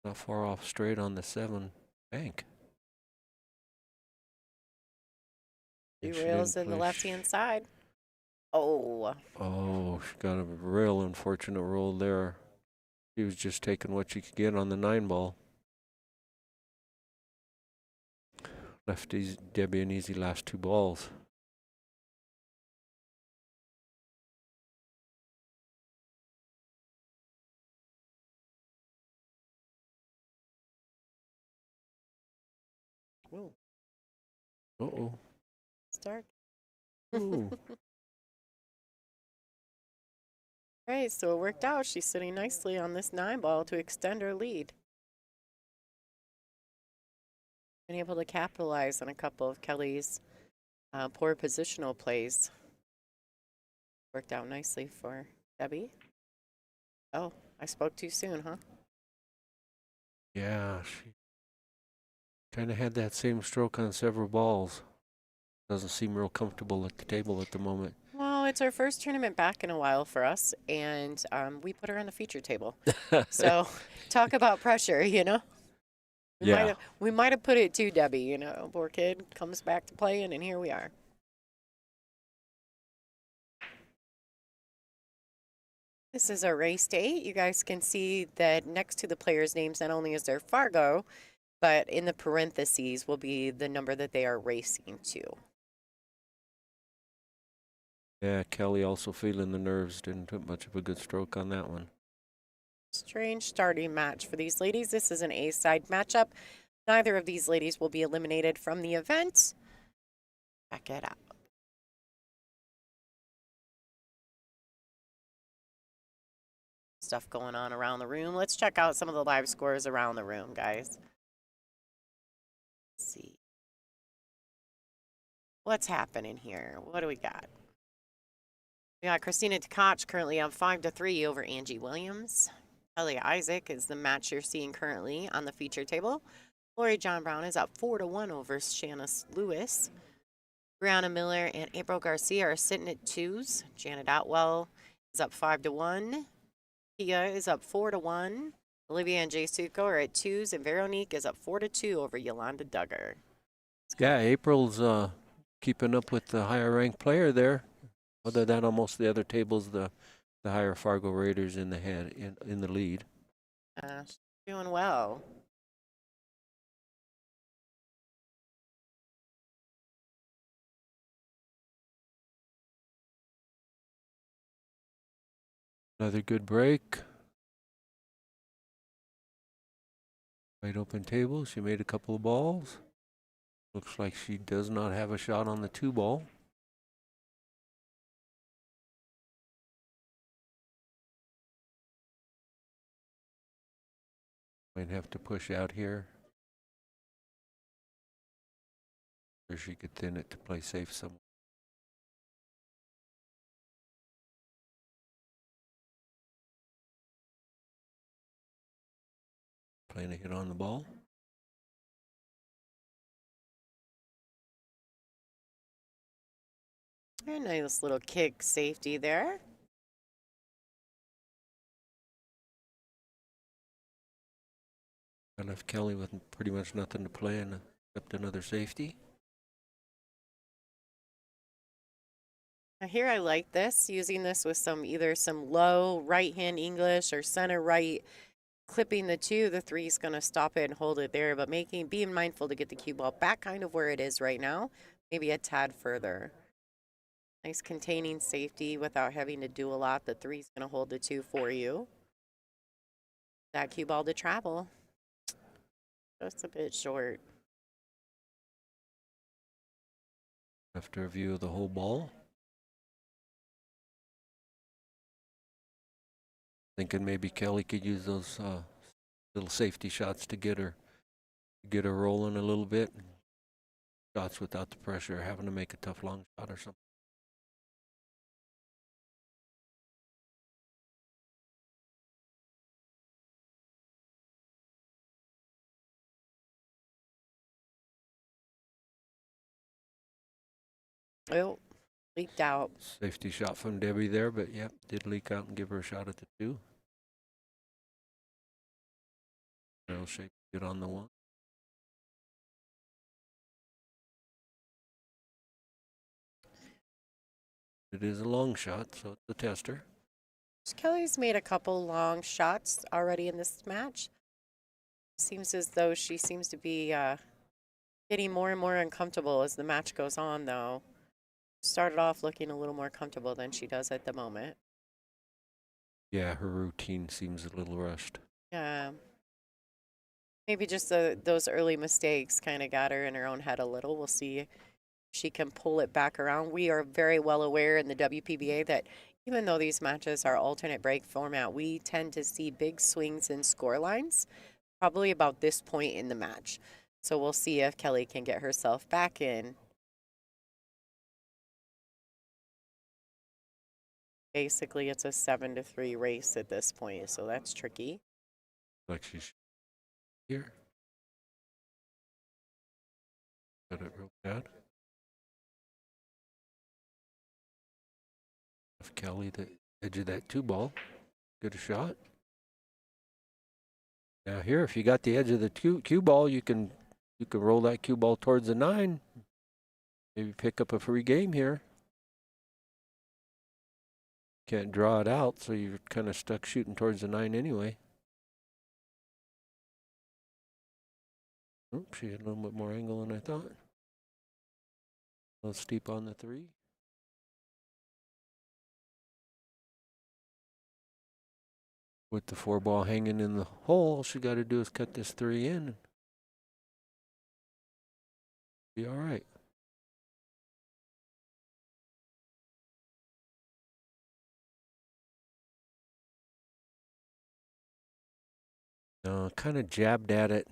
Not far off straight on the 7 bank. Two And she rails didn't in the play left-hand side. Oh. Oh, she got a real unfortunate roll there. She was just taking what she could get on the 9 ball. Left Debbie an easy last 2 balls. Ooh. Uh-oh. Start. Ooh. Right, so it worked out. She's sitting nicely on this 9 ball to extend her lead. Been able to capitalize on a couple of Kelly's poor positional plays. Worked out nicely for Debbie. Oh, I spoke too soon, huh? Yeah, she kind of had that same stroke on several balls. Doesn't seem real comfortable at the table at the moment. Well, it's our first tournament back in a while for us, and we put her on the feature table. So talk about pressure, you know? We might have put it to Debbie, you know. Poor kid comes back to playing, and here we are. This is a race date. You guys can see that next to the players' names, not only is there Fargo, but in the parentheses will be the number that they are racing to. Yeah, Kelly also feeling the nerves. Didn't put much of a good stroke on that one. Strange starting match for these ladies. This is an A-side matchup. Neither of these ladies will be eliminated from the event. Check it out. Stuff going on around the room. Let's check out some of the live scores around the room, guys. Let's see. What's happening here? What do we got? We got Christina Tkach currently on 5-3 over Angie Williams. Kelly Isaac is the match you're seeing currently on the feature table. Lori John Brown is up 4-1 over Shannis Lewis. Brianna Miller and April Garcia are sitting at 2s. Janet Otwell is up 5-1. Kia is up 4-1. Olivia and Jay Suko are at 2s, and Veronique is up 4-2 over Yolanda Duggar. Yeah, April's keeping up with the higher ranked player there. Other than almost the other tables, the higher Fargo Raiders in the head in the lead. She's doing well. Another good break. Wide open table. She made a couple of balls. Looks like she does not have a shot on the 2 ball. Might have to push out here. Or she could thin it to play safe somewhere. playing a hit on the ball. A nice little kick safety there. I left Kelly with pretty much nothing to play and except another safety. Now here I like this, using this with either some low right hand English or center right, clipping the 2. The 3 is going to stop it and hold it there, but being mindful to get the cue ball back kind of where it is right now, maybe a tad further. Nice containing safety without having to do a lot. The 3 is going to hold the 2 for you. That cue ball to travel. Just a bit short. After a view of the whole ball. Thinking maybe Kelly could use those little safety shots to get her rolling a little bit. Shots without the pressure, having to make a tough long shot or something. Oh, leaked out. Safety shot from Debbie there, but yep, did leak out and give her a shot at the 2. Barrel shape good on the 1. It is a long shot, so it's a tester. Kelly's made a couple long shots already in this match. Seems as though she seems to be getting more and more uncomfortable as the match goes on, though. Started off looking a little more comfortable than she does at the moment. Yeah, her routine seems a little rushed. Yeah. Maybe just those early mistakes kind of got her in her own head a little. We'll see if she can pull it back around. We are very well aware in the WPBA that even though these matches are alternate break format, we tend to see big swings in score lines probably about this point in the match. So we'll see if Kelly can get herself back in. Basically, it's a 7-3 race at this point, so that's tricky. Like she's here. Got it real bad. If Kelly, the edge of that 2 ball, good a shot. Now here, if you got the edge of the cue ball, you can roll that cue ball towards the 9. Maybe pick up a free game here. Can't draw it out, so you're kind of stuck shooting towards the 9 anyway. Oops, she had a little bit more angle than I thought. A little steep on the 3. With the 4 ball hanging in the hole, all she got to do is cut this 3 in. And be all right. Kind of jabbed at it.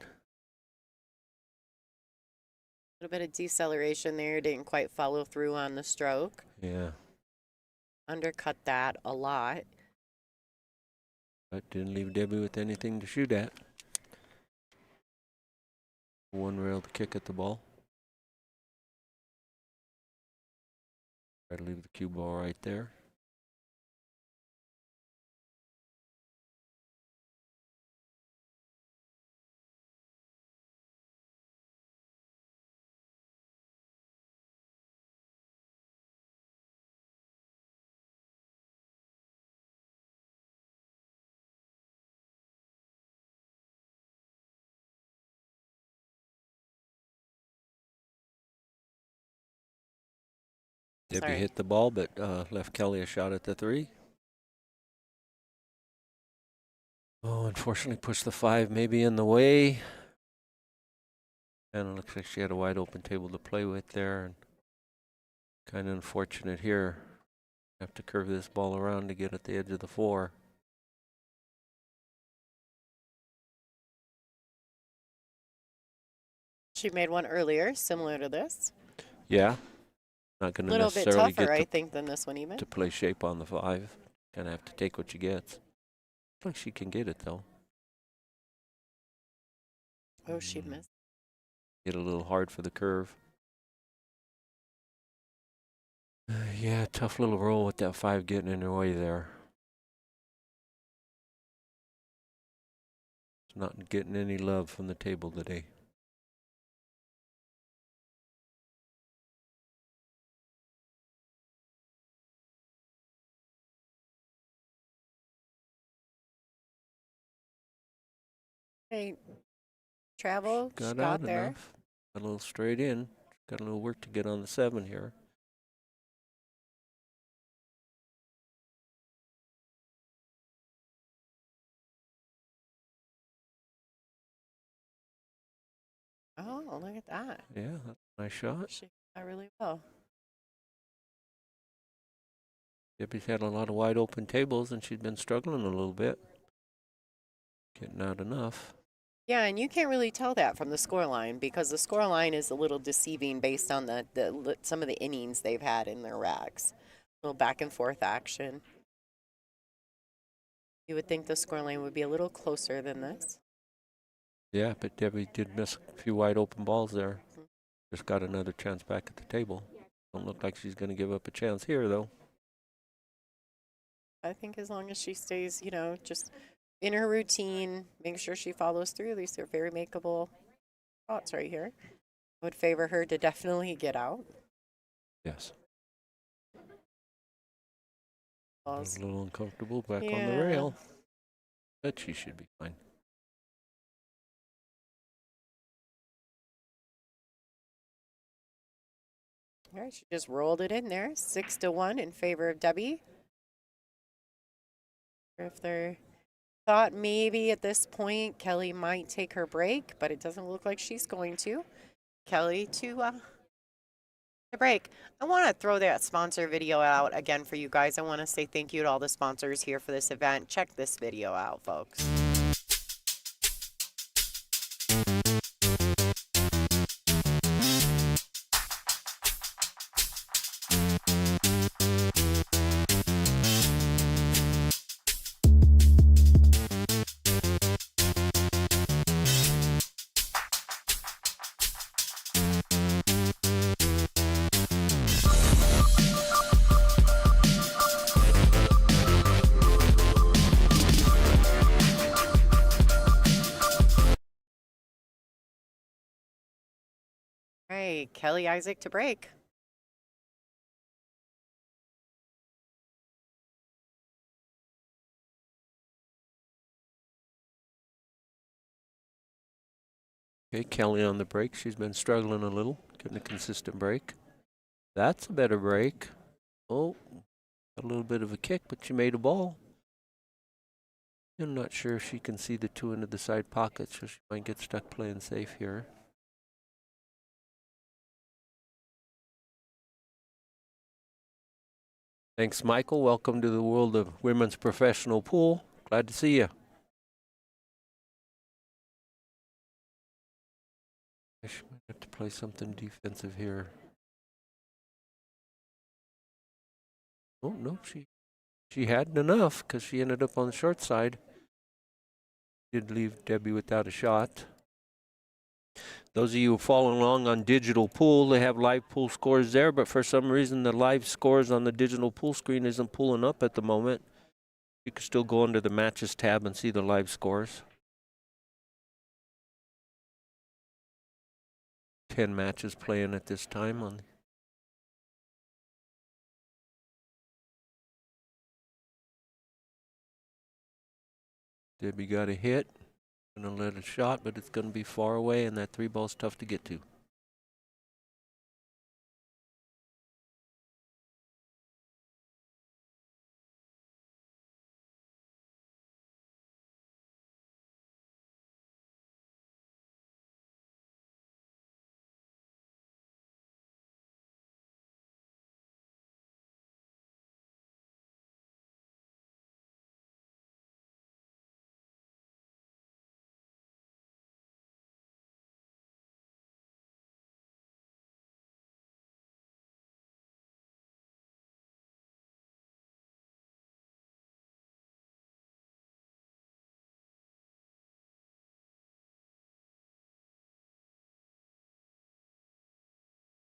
A little bit of deceleration there. Didn't quite follow through on the stroke. Yeah. Undercut that a lot. But didn't leave Debbie with anything to shoot at. 1 rail to kick at the ball. Try to leave the cue ball right there. Debbie Sorry. hit the ball, but left Kelly a shot at the 3. Oh, unfortunately pushed the 5 maybe in the way. And it looks like she had a wide open table to play with there. And kind of unfortunate here. Have to curve this ball around to get at the edge of the 4. She made one earlier, similar to this. Yeah. Not going A to little bit necessarily tougher, I get think, than this one even. to play shape on the 5. Kind of have to take what she gets. Looks like she can get it, though. Oh, she missed. Hit a little hard for the curve. Yeah, tough little roll with that 5 getting in her way there. It's not getting any love from the table today. Hey, travel. She Got got out there. enough. Got a little straight in. Got a little work to get on the 7 here. Oh, look at that. Yeah, that's a nice shot. She got really well. Debbie's had a lot of wide open tables and she's been struggling a little bit. Getting out enough. Yeah, and you can't really tell that from the score line because the score line is a little deceiving based on some of the innings they've had in their racks. A little back and forth action. You would think the score line would be a little closer than this. Yeah, but Debbie did miss a few wide open balls there. Just got another chance back at the table. Don't look like she's going to give up a chance here, though. I think as long as she stays, just in her routine, make sure she follows through. These are very makeable shots right here. Would favor her to definitely get out. Yes. Balls. A little uncomfortable back on the Yeah. rail. But she should be fine. All right, she just rolled it in there. 6-1 in favor of Debbie. If they're thought maybe at this point Kelly might take her break, but it doesn't look like she's going to. Kelly to break. I want to throw that sponsor video out again for you guys. I want to say thank you to all the sponsors here for this event. Check this video out, folks. All right, Kelly Isaac to break. Okay, Kelly on the break. She's been struggling a little, getting a consistent break. That's a better break. Oh, a little bit of a kick, but she made a ball. I'm not sure if she can see the 2 into the side pocket, so she might get stuck playing safe here. Thanks, Michael. Welcome to the world of women's professional pool. Glad to see you. I might have to play something defensive here. Oh, no, she hadn't enough because she ended up on the short side. Did leave Debbie without a shot. Those of you who follow along on digital pool, they have live pool scores there, but for some reason the live scores on the digital pool screen isn't pulling up at the moment. You can still go under the matches tab and see the live scores. 10 matches playing at this time on. Debbie got a hit. Gonna let a shot, but it's gonna be far away, and that 3 ball's tough to get to.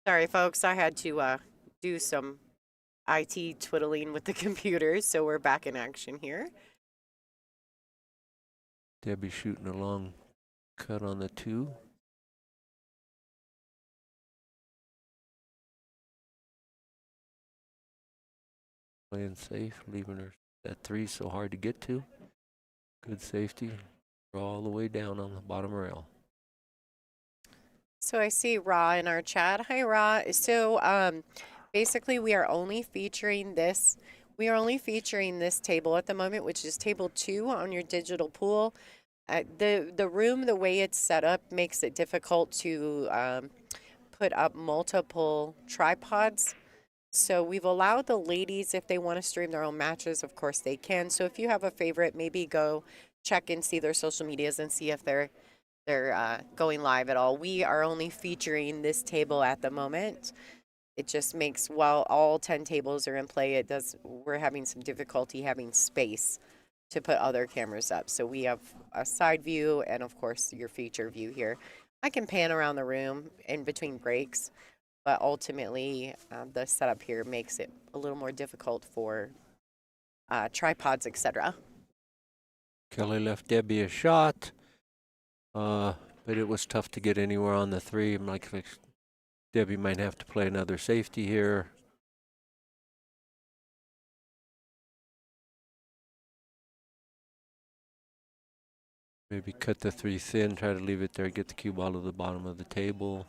Sorry, folks. I had to do some IT twiddling with the computer, so we're back in action here. Debbie shooting a long cut on the 2. Playing safe, leaving her at 3 so hard to get to. Good safety. All the way down on the bottom rail. So I see Ra in our chat. Hi, Ra. So basically, we are only featuring this. We are only featuring this table at the moment, which is table 2 on your digital pool. The room, the way it's set up, makes it difficult to put up multiple tripods. So we've allowed the ladies, if they want to stream their own matches, of course they can. So if you have a favorite, maybe go check and see their social medias and see if they're going live at all. We are only featuring this table at the moment. It just makes, while all 10 tables are in play, we're having some difficulty having space to put other cameras up. So we have a side view and of course your feature view here. I can pan around the room in between breaks, but ultimately the setup here makes it a little more difficult for tripods, etc. Kelly left Debbie a shot, but it was tough to get anywhere on the 3. I'm like Debbie might have to play another safety here. Maybe cut the 3 thin, try to leave it there, get the cue ball to the bottom of the table.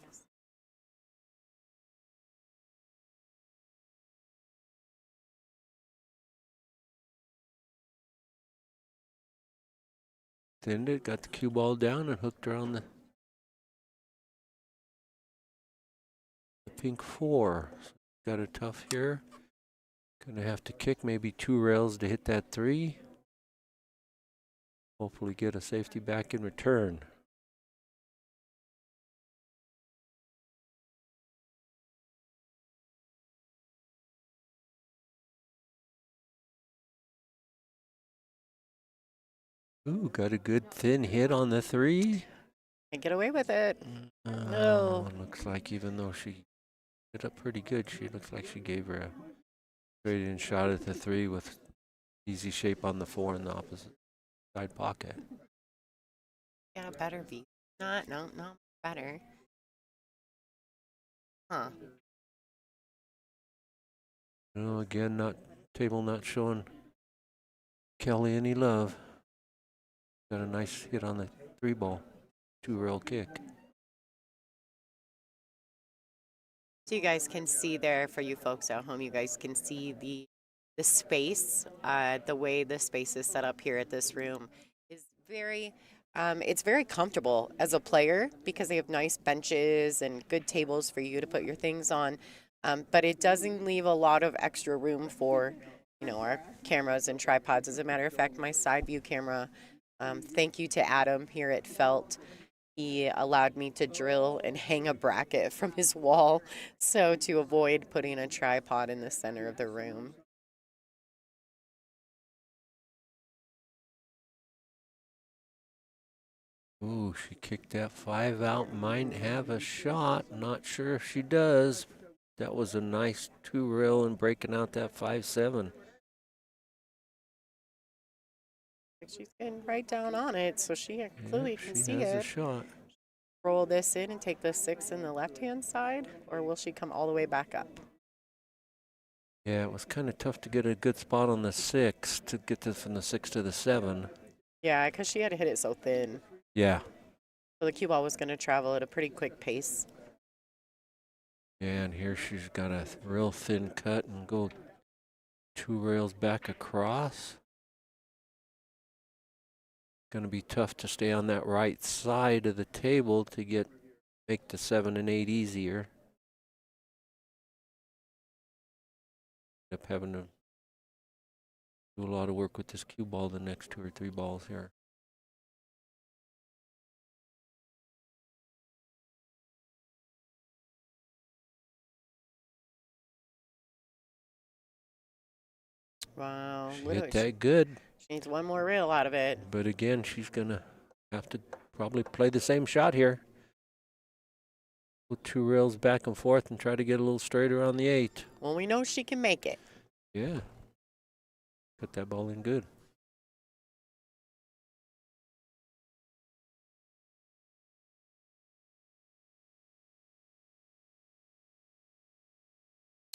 Thinned it, got the cue ball down and hooked her on the pink 4. So got it tough here. Gonna have to kick maybe 2 rails to hit that 3. Hopefully get a safety back in return. Ooh, got a good thin hit on the 3. And get away with it. No. Looks like even though she hit up pretty good, she looks like she gave her a straight in shot at the 3 with easy shape on the 4 in the opposite side pocket. Yeah, better be. No, better. Huh. No, again, table not showing Kelly any love. Got a nice hit on the 3 ball, 2 rail kick. So you guys can see there, for you folks at home, you guys can see the space, the way the space is set up here at this room is it's very comfortable as a player because they have nice benches and good tables for you to put your things on. But it doesn't leave a lot of extra room for, our cameras and tripods. As a matter of fact, my side view camera, thank you to Adam here at Felt. He allowed me to drill and hang a bracket from his wall, so to avoid putting a tripod in the center of the room. Ooh, she kicked that 5 out. Might have a shot. Not sure if she does. That was a nice 2 rail and breaking out that 5-7. She's getting right down on it, so she clearly can see it. She has a shot. Roll this in and take the 6 in the left-hand side, or will she come all the way back up? Yeah, it was kind of tough to get a good spot on the 6 to get this from the 6 to the 7. Yeah, because she had to hit it so thin. Yeah. So the cue ball was going to travel at a pretty quick pace. Yeah, and here she's got a real thin cut and go 2 rails back across. Going to be tough to stay on that right side of the table to make the 7 and 8 easier. End up having to do a lot of work with this cue ball the next 2 or 3 balls here. Wow. She hit that good. She needs one more rail out of it. But again, she's going to have to probably play the same shot here. With 2 rails back and forth and try to get a little straighter on the 8. Well, we know she can make it. Yeah. Put that ball in good.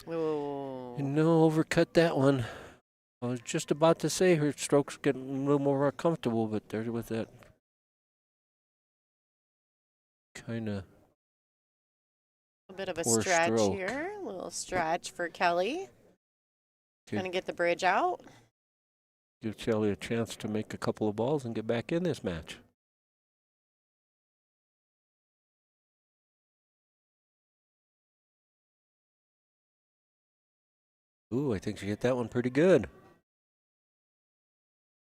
Ooh. No, overcut that one. I was just about to say her stroke's getting a little more comfortable, but there with that kind of A bit of a poor stretch stroke. here. A little stretch for Kelly. Good. Trying to get the bridge out. Give Kelly a chance to make a couple of balls and get back in this match. Ooh, I think she hit that one pretty good.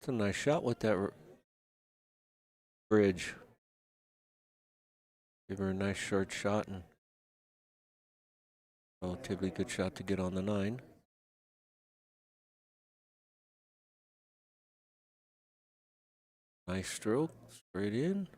It's a nice shot with that bridge. Give her a nice short shot and relatively good shot to get on the 9. Nice stroke, straight in.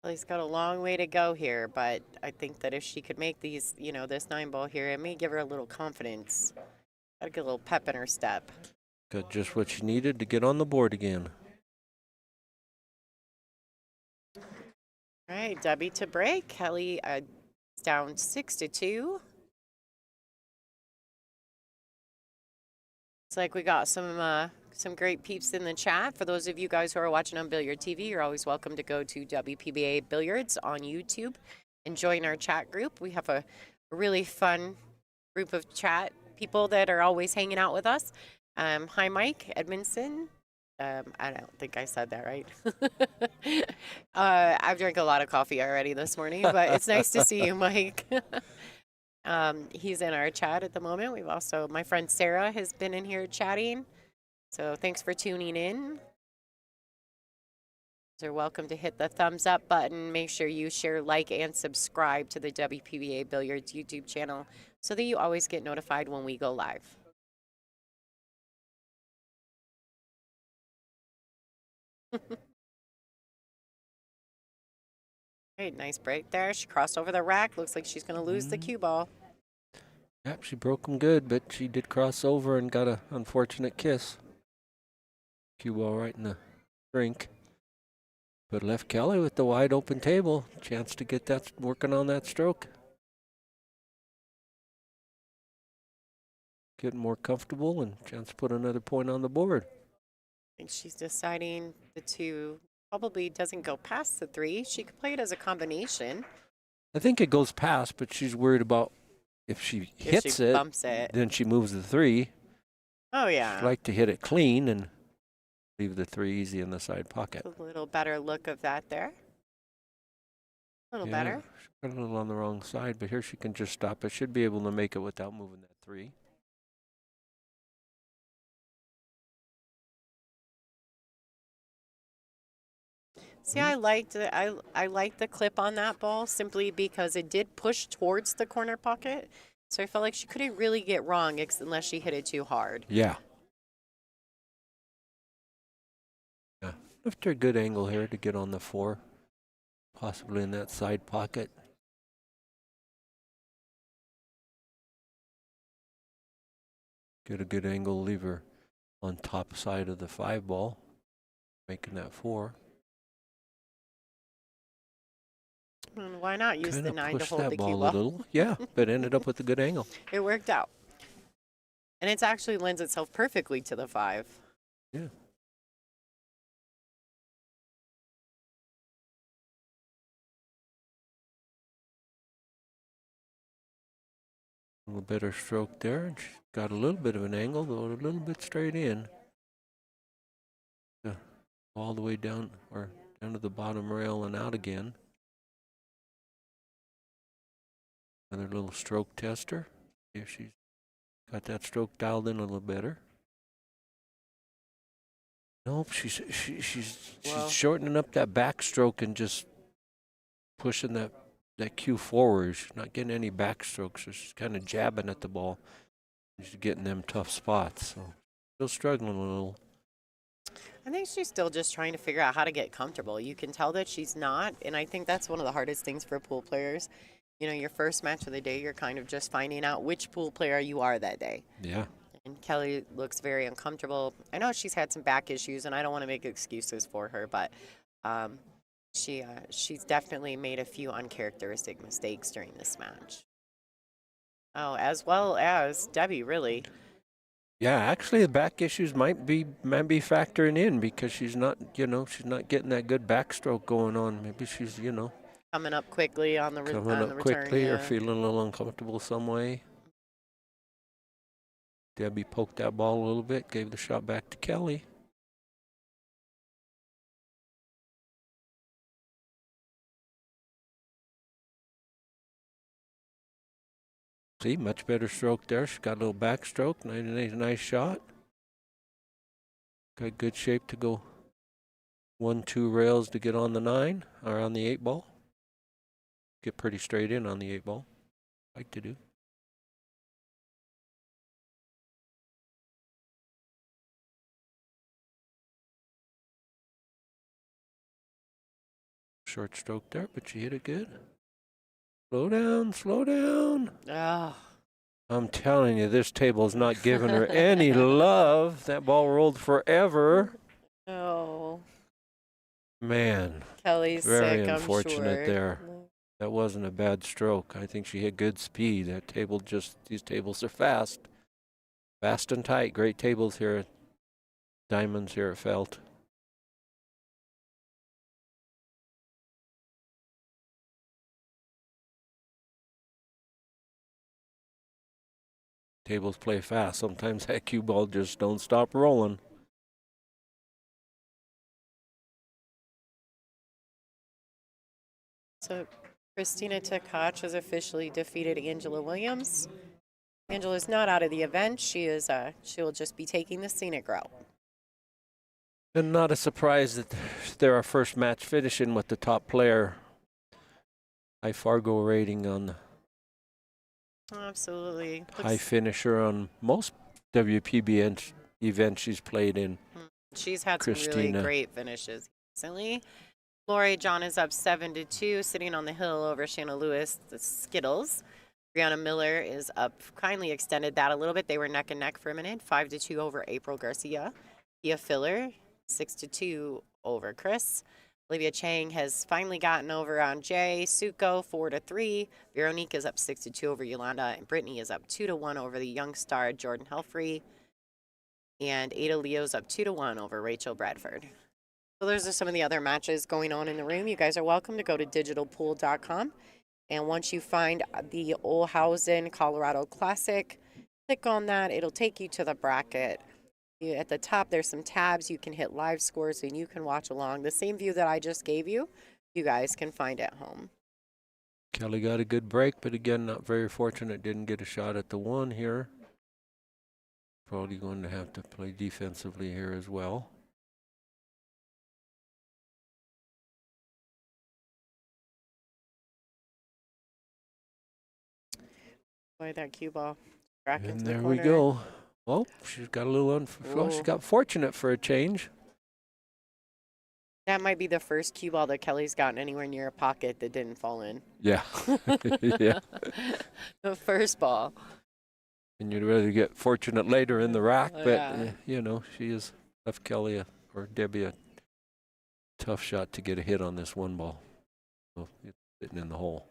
Kelly's got a long way to go here, but I think that if she could make these, this 9-ball here, it may give her a little confidence. Gotta get a little pep in her step. Got just what she needed to get on the board again. All right, Debbie to break. Kelly is down 6-2. It's like we got some great peeps in the chat. For those of you guys who are watching on Billiard TV, you're always welcome to go to WPBA Billiards on YouTube and join our chat group. We have a really fun group of chat people that are always hanging out with us. Hi, Mike Edmondson. I don't think I said that right. I've drank a lot of coffee already this morning, but it's nice to see you, Mike. He's in our chat at the moment. We've also, my friend Sarah has been in here chatting. So thanks for tuning in. You're welcome to hit the thumbs up button. Make sure you share, like, and subscribe to the WPBA Billiards YouTube channel so that you always get notified when we go live. Great, nice break there. She crossed over the rack. Looks like she's going to lose the cue ball. Yep, she broke them good, but she did cross over and got an unfortunate kiss. Cue ball right in the drink. But left Kelly with the wide open table. Chance to get that working on that stroke. Getting more comfortable and chance to put another point on the board. And she's deciding the 2 probably doesn't go past the 3. She could play it as a combination. I think it goes past, but she's worried about if she hits it, bumps it, then she moves the 3. Oh, yeah. She'd like to hit it clean and leave the 3 easy in the side pocket. A little better look of that there. A little better. She's got a little on the wrong side, but here she can just stop it. Should be able to make it without moving that 3. See, I liked the clip on that ball simply because it did push towards the corner pocket. So I felt like she couldn't really get wrong unless she hit it too hard. Yeah. Yeah. Left her a good angle here to get on the 4. Possibly in that side pocket. Get a good angle, leave her on top side of the 5 ball. Making that 4. And why not use the 9 to hold the cue ball ball? a little. Yeah, but ended up with a good angle. It worked out. And it actually lends itself perfectly to the 5. Yeah. A little better stroke there. She's got a little bit of an angle, though a little bit straight in. Yeah. All the way down, or down to the bottom rail and out again. Another little stroke tester. If she's got that stroke dialed in a little better. Nope, she's shortening up that backstroke and just pushing that cue forward. She's not getting any backstroke, so she's kind of jabbing at the ball. She's getting them tough spots. So still struggling a little. I think she's still just trying to figure out how to get comfortable. You can tell that she's not, and I think that's one of the hardest things for pool players. You know, your first match of the day, you're kind of just finding out which pool player you are that day. Yeah. And Kelly looks very uncomfortable. I know she's had some back issues, and I don't want to make excuses for her, but she's definitely made a few uncharacteristic mistakes during this match. Oh, as well as Debbie, really. Yeah, actually, the back issues might be factoring in because she's not getting that good backstroke going on. Maybe she's, Coming up quickly on the coming on up the return, quickly or yeah. feeling a little uncomfortable some way. Debbie poked that ball a little bit, gave the shot back to Kelly. See, much better stroke there. She's got a little backstroke. Nice shot. Got good shape to go 1-2 rails to get on the 9 or on the 8 ball. Get pretty straight in on the 8 ball. Like to do. Short stroke there, but she hit it good. Slow down, slow down. Oh. I'm telling you, this table's not giving her any love. That ball rolled forever. Oh. Man, Kelly's very sick, unfortunate I'm sure. there. That wasn't a bad stroke. I think she hit good speed. These tables are fast. Fast and tight. Great tables here at Diamonds here at Felt. Tables play fast. Sometimes that cue ball just don't stop rolling. So Christina Tkach has officially defeated Angela Williams. Angela's not out of the event. She will just be taking the scenic route. And not a surprise that they're our first match finishing with the top player. High Fargo rating on the Absolutely. high finisher on most WPBA events she's played in. She's had Christina. some really great finishes recently. Lori John is up 7-2, sitting on the hill over Shanna Lewis, the Skittles. Brianna Miller is up, kindly extended that a little bit. They were neck and neck for a minute, 5-2 over April Garcia. Pia Filler, 6-2 over Chris. Olivia Chang has finally gotten over on Jay. Suko, 4-3. Veronique is up 6-2 over Yolanda. And Brittany is up 2-1 over the young star Jordan Helfrey. And Ada Leo's up 2-1 over Rachel Bradford. So those are some of the other matches going on in the room. You guys are welcome to go to digitalpool.com. And once you find the Olhausen Colorado Classic, click on that. It'll take you to the bracket. At the top, there's some tabs. You can hit live scores and you can watch along. The same view that I just gave you, you guys can find at home. Kelly got a good break, but again, not very fortunate. Didn't get a shot at the 1 here. Probably going to have to play defensively here as well. Boy, that cue ball. Back And into there the we corner. go. Oh, she's got a little well, she got fortunate for a change. That might be the first cue ball that Kelly's gotten anywhere near a pocket that didn't fall in. Yeah. Yeah. The first ball. And you'd rather get fortunate later in the rack, but, Yeah. She has left Kelly or Debbie a tough shot to get a hit on this 1 ball. So it's sitting in the hole.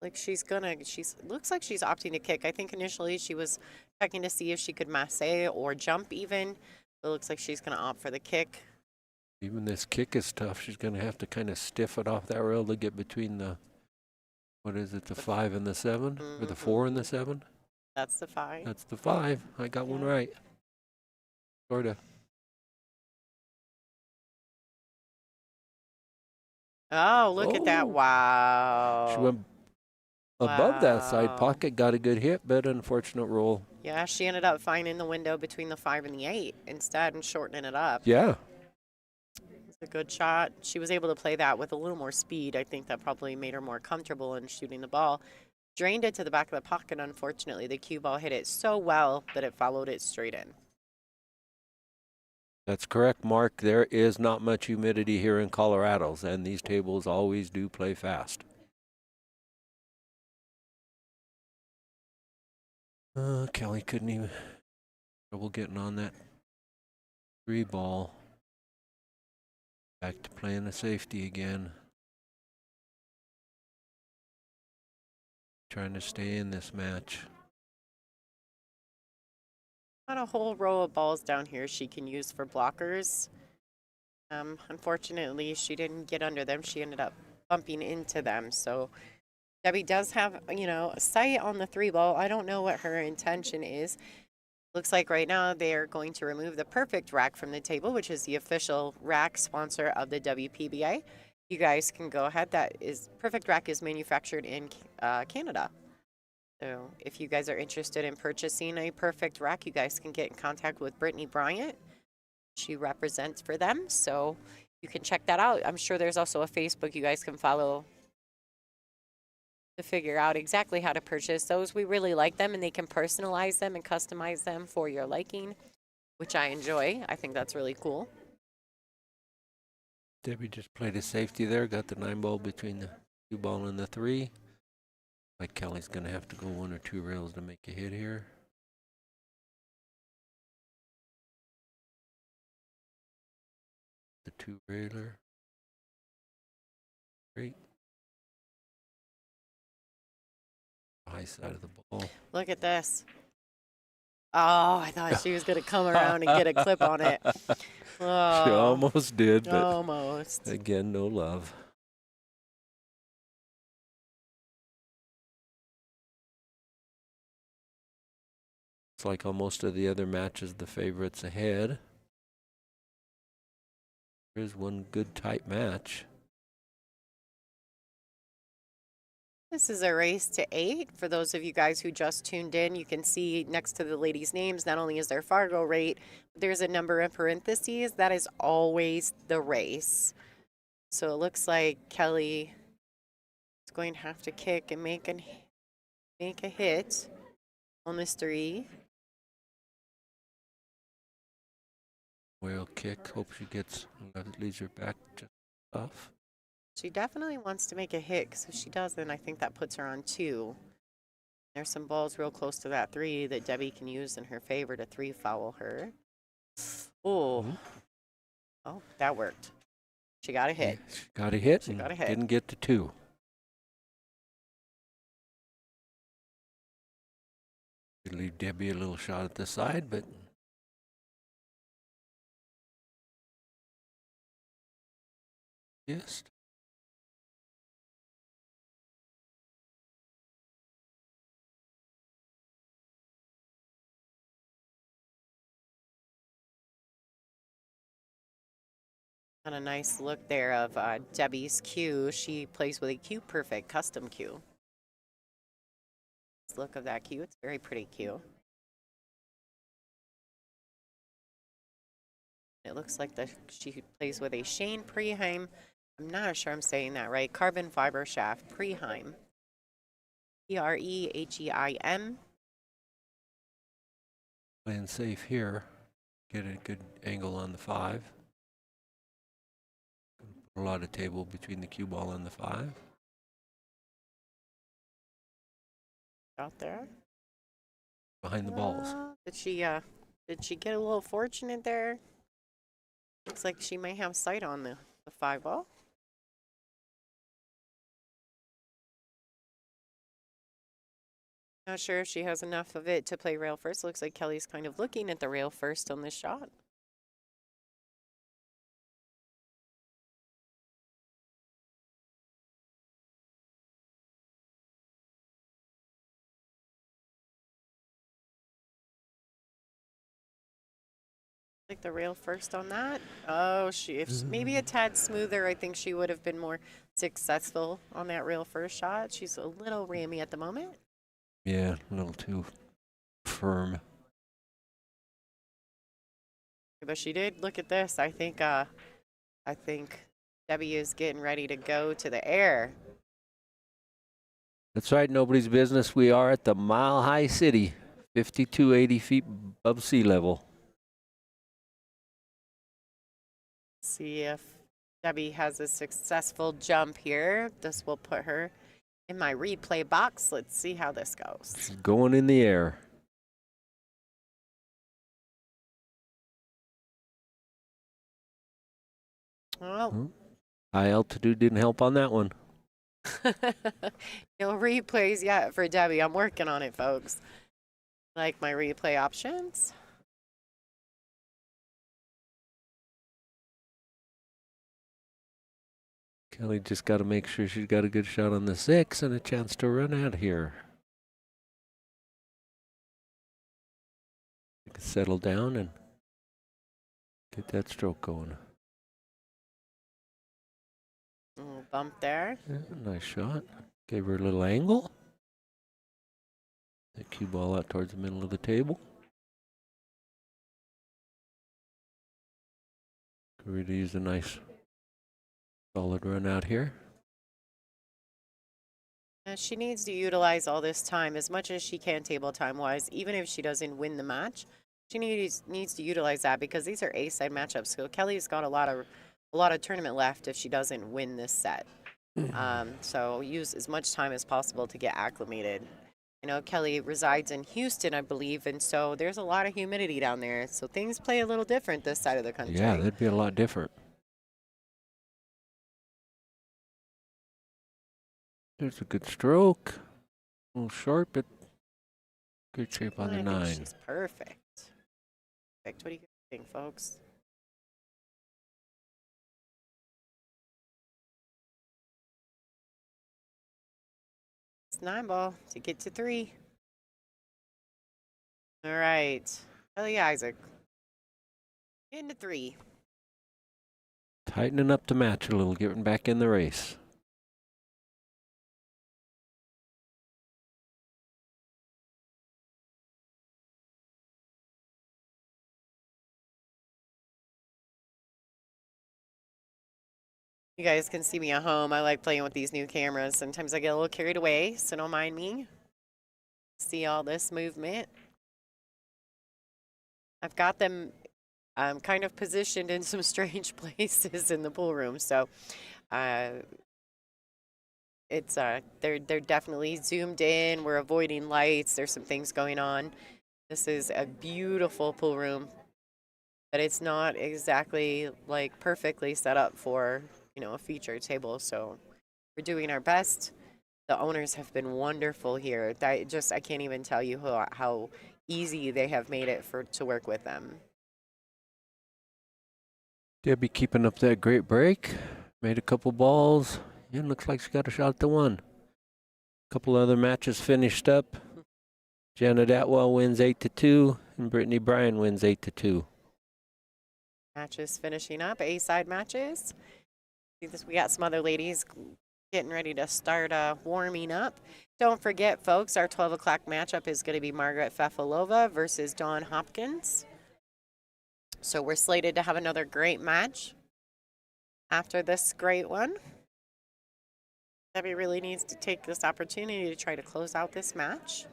Like looks like she's opting to kick. I think initially she was checking to see if she could masse or jump even. It looks like she's going to opt for the kick. Even this kick is tough. She's going to have to kind of stiff it off that rail to get between the 5 and the 7? Or the 4 and the 7? That's the 5. That's the 5. I got one right. Sort of. Oh, look at that. Wow. She went above that side Wow. pocket, got a good hit, but unfortunate roll. Yeah, she ended up finding the window between the 5 and the 8 instead and shortening it up. Yeah. It's a good shot. She was able to play that with a little more speed. I think that probably made her more comfortable in shooting the ball. drained it to the back of the pocket. Unfortunately, the cue ball hit it so well that it followed it straight in. That's correct, Mark. There is not much humidity here in Colorado, and these tables always do play fast. Kelly couldn't even trouble getting on that 3 ball. Back to playing the safety again. Trying to stay in this match. Got a whole row of balls down here she can use for blockers. Unfortunately, she didn't get under them. She ended up bumping into them. So Debbie does have, a sight on the 3 ball. I don't know what her intention is. Looks like right now they are going to remove the Perfect rack from the table, which is the official rack sponsor of the WPBA. You guys can go ahead. Perfect rack is manufactured in Canada. So if you guys are interested in purchasing a Perfect rack, you guys can get in contact with Brittany Bryant. She represents for them, so you can check that out. I'm sure there's also a Facebook you guys can follow to figure out exactly how to purchase those. We really like them, and they can personalize them and customize them for your liking, which I enjoy. I think that's really cool. Debbie just played a safety there, got the 9 ball between the 2 ball and the 3. Like Kelly's going to have to go 1 or 2 rails to make a hit here. The 2 railer. Great. High side of the ball. Look at this. Oh, I thought she was going to come around and get a clip on it. Oh, She almost did, but almost. again, no love. It's like on most of the other matches, the favorites ahead. Here's one good tight match. This is a race to 8. For those of you guys who just tuned in, you can see next to the ladies' names, not only is their Fargo rate, but there's a number in parentheses. That is always the race. So it looks like Kelly is going to have to kick and make a hit on this 3. Whale kick. Hope she gets, leaves her back just off. She definitely wants to make a hit, because if she doesn't, I think that puts her on 2. There's some balls real close to that 3 that Debbie can use in her favor to 3 foul her. Oh, oh, that worked. She got a hit. Yeah, she got a hit. She got a hit. Didn't get to 2. Could leave Debbie a little shot at the side, but just And a nice look there of Debbie's cue. She plays with a cue perfect custom cue. This look of that cue. It's a very pretty cue. It looks like she plays with a Shane Preheim. I'm not sure I'm saying that right. Carbon fiber shaft Preheim. Preheim. playing safe here. Get a good angle on the 5. Put a lot of table between the cue ball and the 5. Out there. Behind the balls. Did she get a little fortunate there? Looks like she may have sight on the 5 ball. Not sure if she has enough of it to play rail first. Looks like Kelly's kind of looking at the rail first on this shot. Like the rail first on that. Oh, if maybe a tad smoother, I think she would have been more successful on that rail first shot. She's a little rammy at the moment. Yeah, a little too firm. But she did look at this. I think Debbie is getting ready to go to the air. That's right, nobody's business. We are at the Mile High City, 5280 feet above sea level. See if Debbie has a successful jump here. This will put her in my replay box. Let's see how this goes. She's going in the air. Well, high altitude didn't help on that one. no replays yet for Debbie. I'm working on it, folks. Like my replay options. Kelly just got to make sure she's got a good shot on the 6 and a chance to run out here. You can settle down and get that stroke going. Bump there. Yeah, nice shot. Gave her a little angle. That cue ball out towards the middle of the table. Could really use a nice solid run out here. She needs to utilize all this time as much as she can table time wise, even if she doesn't win the match. She needs to utilize that because these are A-side matchups. So Kelly's got a lot of tournament left if she doesn't win this set. So use as much time as possible to get acclimated. You know, Kelly resides in Houston, I believe, and so there's a lot of humidity down there. So things play a little different this side of the country. Yeah, that'd be a lot different. There's a good stroke. A little short, but good shape on the I 9. think she's perfect. What do you think, folks? It's 9 ball to get to 3. All right. Kelly Isaac. Into 3. Tightening up the match a little, getting back in the race. You guys can see me at home. I like playing with these new cameras. Sometimes I get a little carried away, so don't mind me. See all this movement. I've got them kind of positioned in some strange places in the pool room, so it's they're definitely zoomed in. We're avoiding lights. There's some things going on. This is a beautiful pool room, but it's not exactly like perfectly set up for, you know, a feature table. So we're doing our best. The owners have been wonderful here. I can't even tell you how easy they have made it to work with them. Debbie keeping up that great break. Made a couple balls. Yeah, looks like she got a shot at the 1. Couple other matches finished up. Janet Atwell wins 8-2, and Brittany Bryan wins 8-2. Matches finishing up, A-side matches. We got some other ladies getting ready to start warming up. Don't forget, folks, our 12 o'clock matchup is going to be Margaret Fefalova versus Dawn Hopkins. So we're slated to have another great match after this great one. Debbie really needs to take this opportunity to try to close out this match.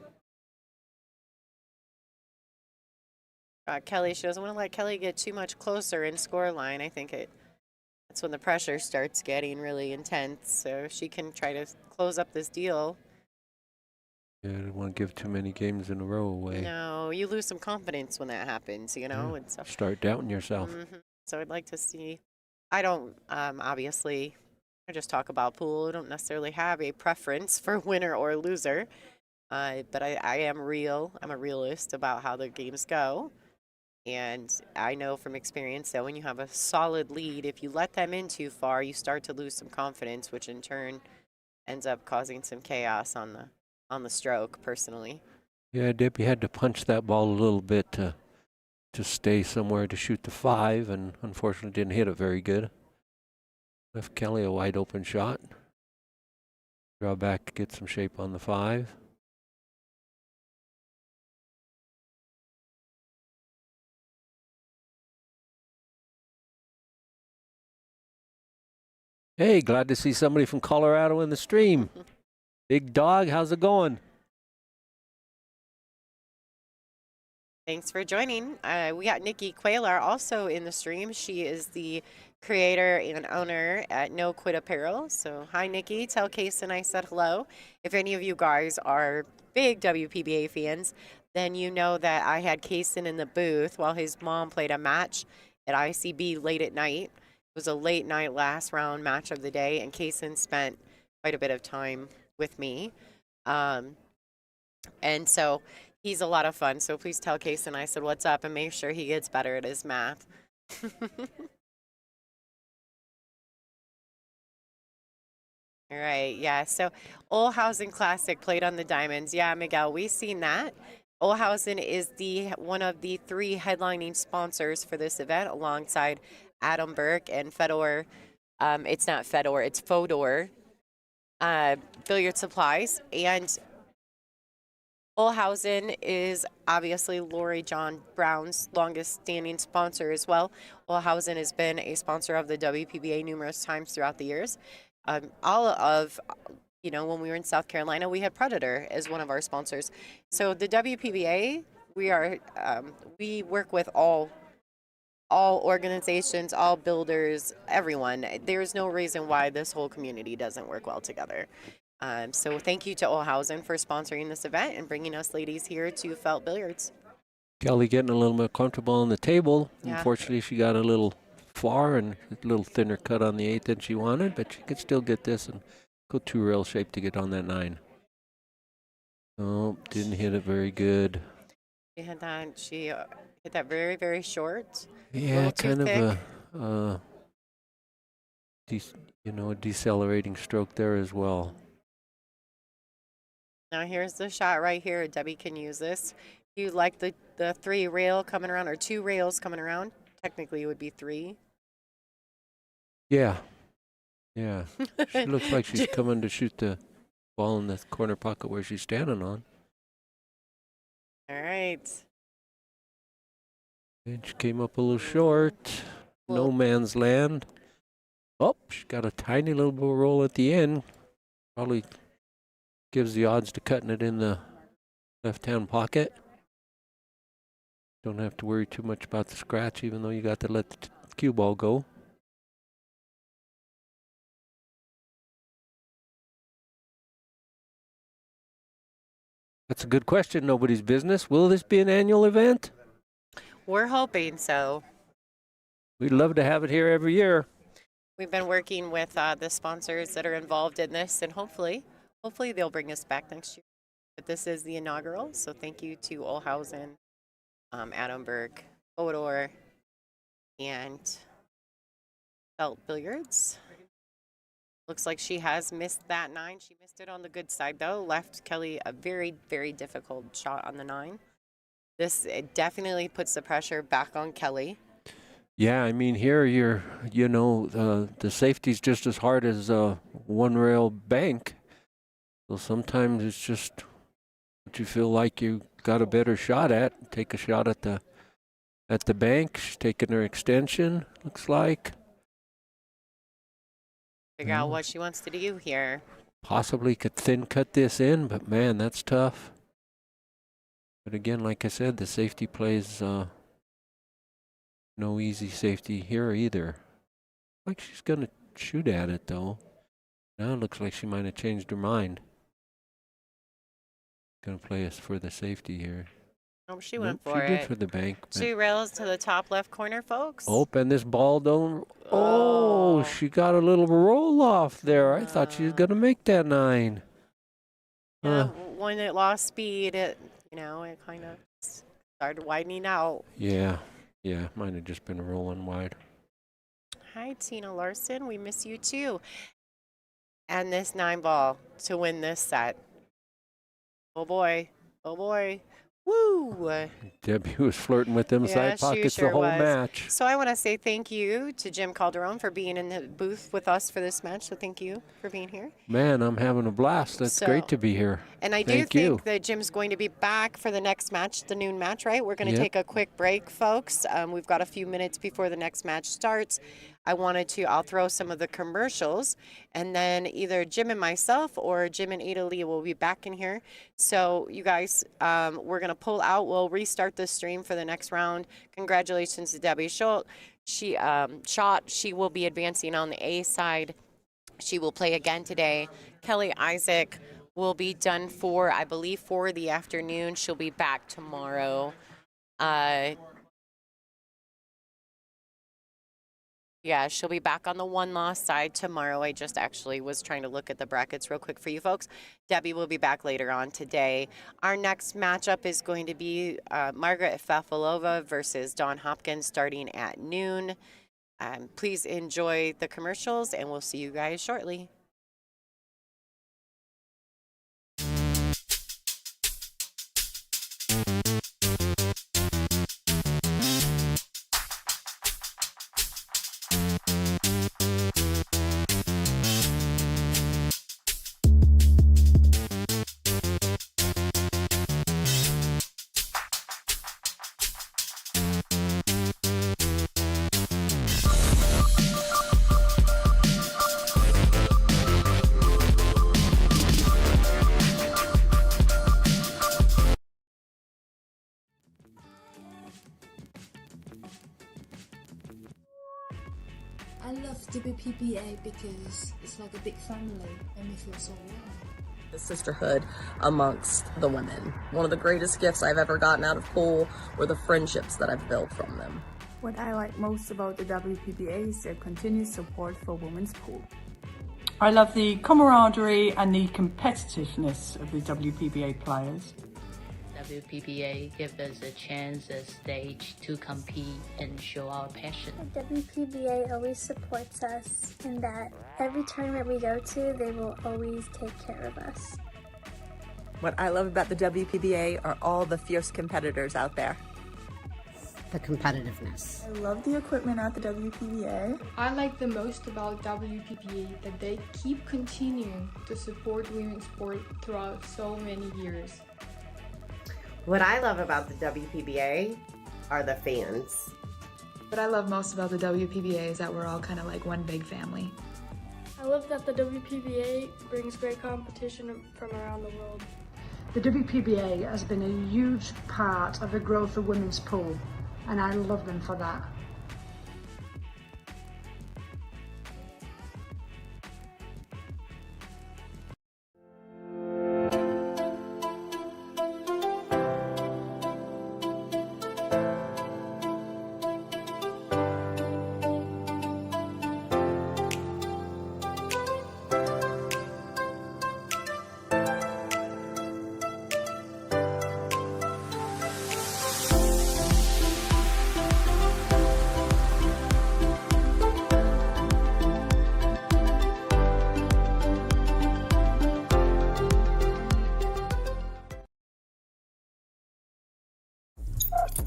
Kelly, she doesn't want to let Kelly get too much closer in scoreline. I think that's when the pressure starts getting really intense. So she can try to close up this deal. Yeah, I don't want to give too many games in a row away. No, you lose some confidence when that happens, you know. Yeah. And so, start doubting yourself. So I'd like to see. I don't, obviously, I just talk about pool. I don't necessarily have a preference for winner or loser. But I am real. I'm a realist about how the games go. And I know from experience that when you have a solid lead, if you let them in too far, you start to lose some confidence, which in turn ends up causing some chaos on the stroke, personally. Yeah, Debbie had to punch that ball a little bit to stay somewhere to shoot the 5, and unfortunately didn't hit it very good. Left Kelly a wide open shot. Draw back to get some shape on the 5. Hey, glad to see somebody from Colorado in the stream. Big dog, how's it going? Thanks for joining. We got Nikki Quayler also in the stream. She is the creator and owner at No Quit Apparel. So, hi, Nikki. Tell Kason I said hello. If any of you guys are big WPBA fans, then you know that I had Kason in the booth while his mom played a match at ICB late at night. It was a late night last round match of the day, and Kason spent quite a bit of time with me. And so he's a lot of fun. So please tell Kason I said what's up and make sure he gets better at his math. All right, yeah. So Olhausen Classic played on the diamonds. Yeah, Miguel, we've seen that. Olhausen is one of the 3 headlining sponsors for this event, alongside Adam Burke and Fedor. It's not Fedor, it's Fodor Billiard Supplies. And Olhausen is obviously Lori John Brown's longest standing sponsor as well. Olhausen has been a sponsor of the WPBA numerous times throughout the years. All of, when we were in South Carolina, we had Predator as one of our sponsors. So the WPBA, we work with all organizations, all builders, everyone. There's no reason why this whole community doesn't work well together. So thank you to Olhausen for sponsoring this event and bringing us ladies here to Felt Billiards. Kelly getting a little more comfortable on the table. Yeah. Unfortunately, she got a little far and a little thinner cut on the 8 than she wanted, but she could still get this and go 2 rail shape to get on that 9. Oh, didn't hit it very good. She hit that very, very short. Yeah, kind thick. of a decelerating stroke there as well. Now here's the shot right here. Debbie can use this. You like the 3 rail coming around, or 2 rails coming around? Technically, it would be 3. Yeah. She looks like she's coming to shoot the ball in the corner pocket where she's standing on. All right. And she came up a little short. No man's land. Oh, she got a tiny little bit of roll at the end. Probably gives the odds to cutting it in the left-hand pocket. Don't have to worry too much about the scratch, even though you got to let the cue ball go. That's a good question. Nobody's business. Will this be an annual event? We're hoping so. We'd love to have it here every year. We've been working with the sponsors that are involved in this, and hopefully they'll bring us back next year. But this is the inaugural, so thank you to Olhausen, Adam Burke, Fodor, and Felt Billiards. Looks like she has missed that 9. She missed it on the good side, though. Left Kelly a very, very difficult shot on the 9. It definitely puts the pressure back on Kelly. Yeah, I mean, here the safety's just as hard as a 1 rail bank. So sometimes it's just what you feel like you got a better shot at. Take a shot at the bank. She's taking her extension, looks like. Figure out what she wants to do here. Possibly could thin cut this in, but man, that's tough. But again, like I said, the safety plays no easy safety here either. Like she's going to shoot at it, though. Now it looks like she might have changed her mind. Going to play us for the safety here. Oh, she went for it. She did it. for the bank. 2 rails to the top left corner, folks. Oh, and this ball don't... Oh, she got a little roll off there. I thought she was going to make that 9. Yeah, when it lost speed, it kind of started widening out. Yeah, might have just been rolling wide. Hi, Tina Larson. We miss you, too. And this 9 ball to win this set. Oh, boy. Woo! Debbie was flirting with them side pockets the whole match. So I want to say thank you to Jim Calderon for being in the booth with us for this match. So thank you for being here. Man, I'm having a blast. That's great to be here. And I do think that Jim's going to be back for the next match, the noon match, right? We're going to take a quick break, folks. We've got a few minutes before the next match starts. I'll throw some of the commercials, and then either Jim and myself or Jim and Ada Lee will be back in here. So you guys, we're going to pull out. We'll restart the stream for the next round. Congratulations to Debbie Schjodt. She will be advancing on the A side. She will play again today. Kelly Isaac will be done for, I believe, for the afternoon. She'll be back tomorrow. Yeah, she'll be back on the one-loss side tomorrow. I just actually was trying to look at the brackets real quick for you folks. Debbie will be back later on today. Our next matchup is going to be Margaret Fafalova versus Dawn Hopkins starting at noon. Please enjoy the commercials, and we'll see you guys shortly. I love WPBA because it's like a big family and we feel so warm. The sisterhood amongst the women. One of the greatest gifts I've ever gotten out of pool were the friendships that I've built from them. What I like most about the WPBA is their continued support for women's pool. I love the camaraderie and the competitiveness of the WPBA players. WPBA gives us a chance, a stage to compete and show our passion. The WPBA always supports us in that every tournament we go to, they will always take care of us. What I love about the WPBA are all the fierce competitors out there. The competitiveness. I love the equipment at the WPBA. I like the most about WPBA that they keep continuing to support women's sport throughout so many years. What I love about the WPBA are the fans. What I love most about the WPBA is that we're all kind of like one big family. I love that the WPBA brings great competition from around the world. The WPBA has been a huge part of the growth of women's pool, and I love them for that.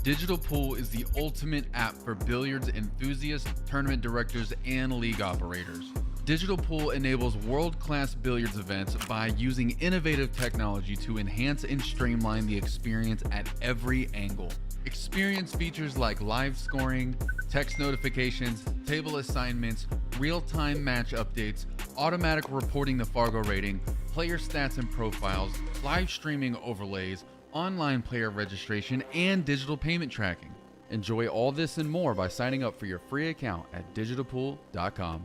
Digital Pool is the ultimate app for billiards enthusiasts, tournament directors, and league operators. Digital Pool enables world-class billiards events by using innovative technology to enhance and streamline the experience at every angle. Experience features like live scoring, text notifications, table assignments, real-time match updates, automatic reporting the Fargo rating, player stats and profiles, live streaming overlays, online player registration, and digital payment tracking. Enjoy all this and more by signing up for your free account at digitalpool.com.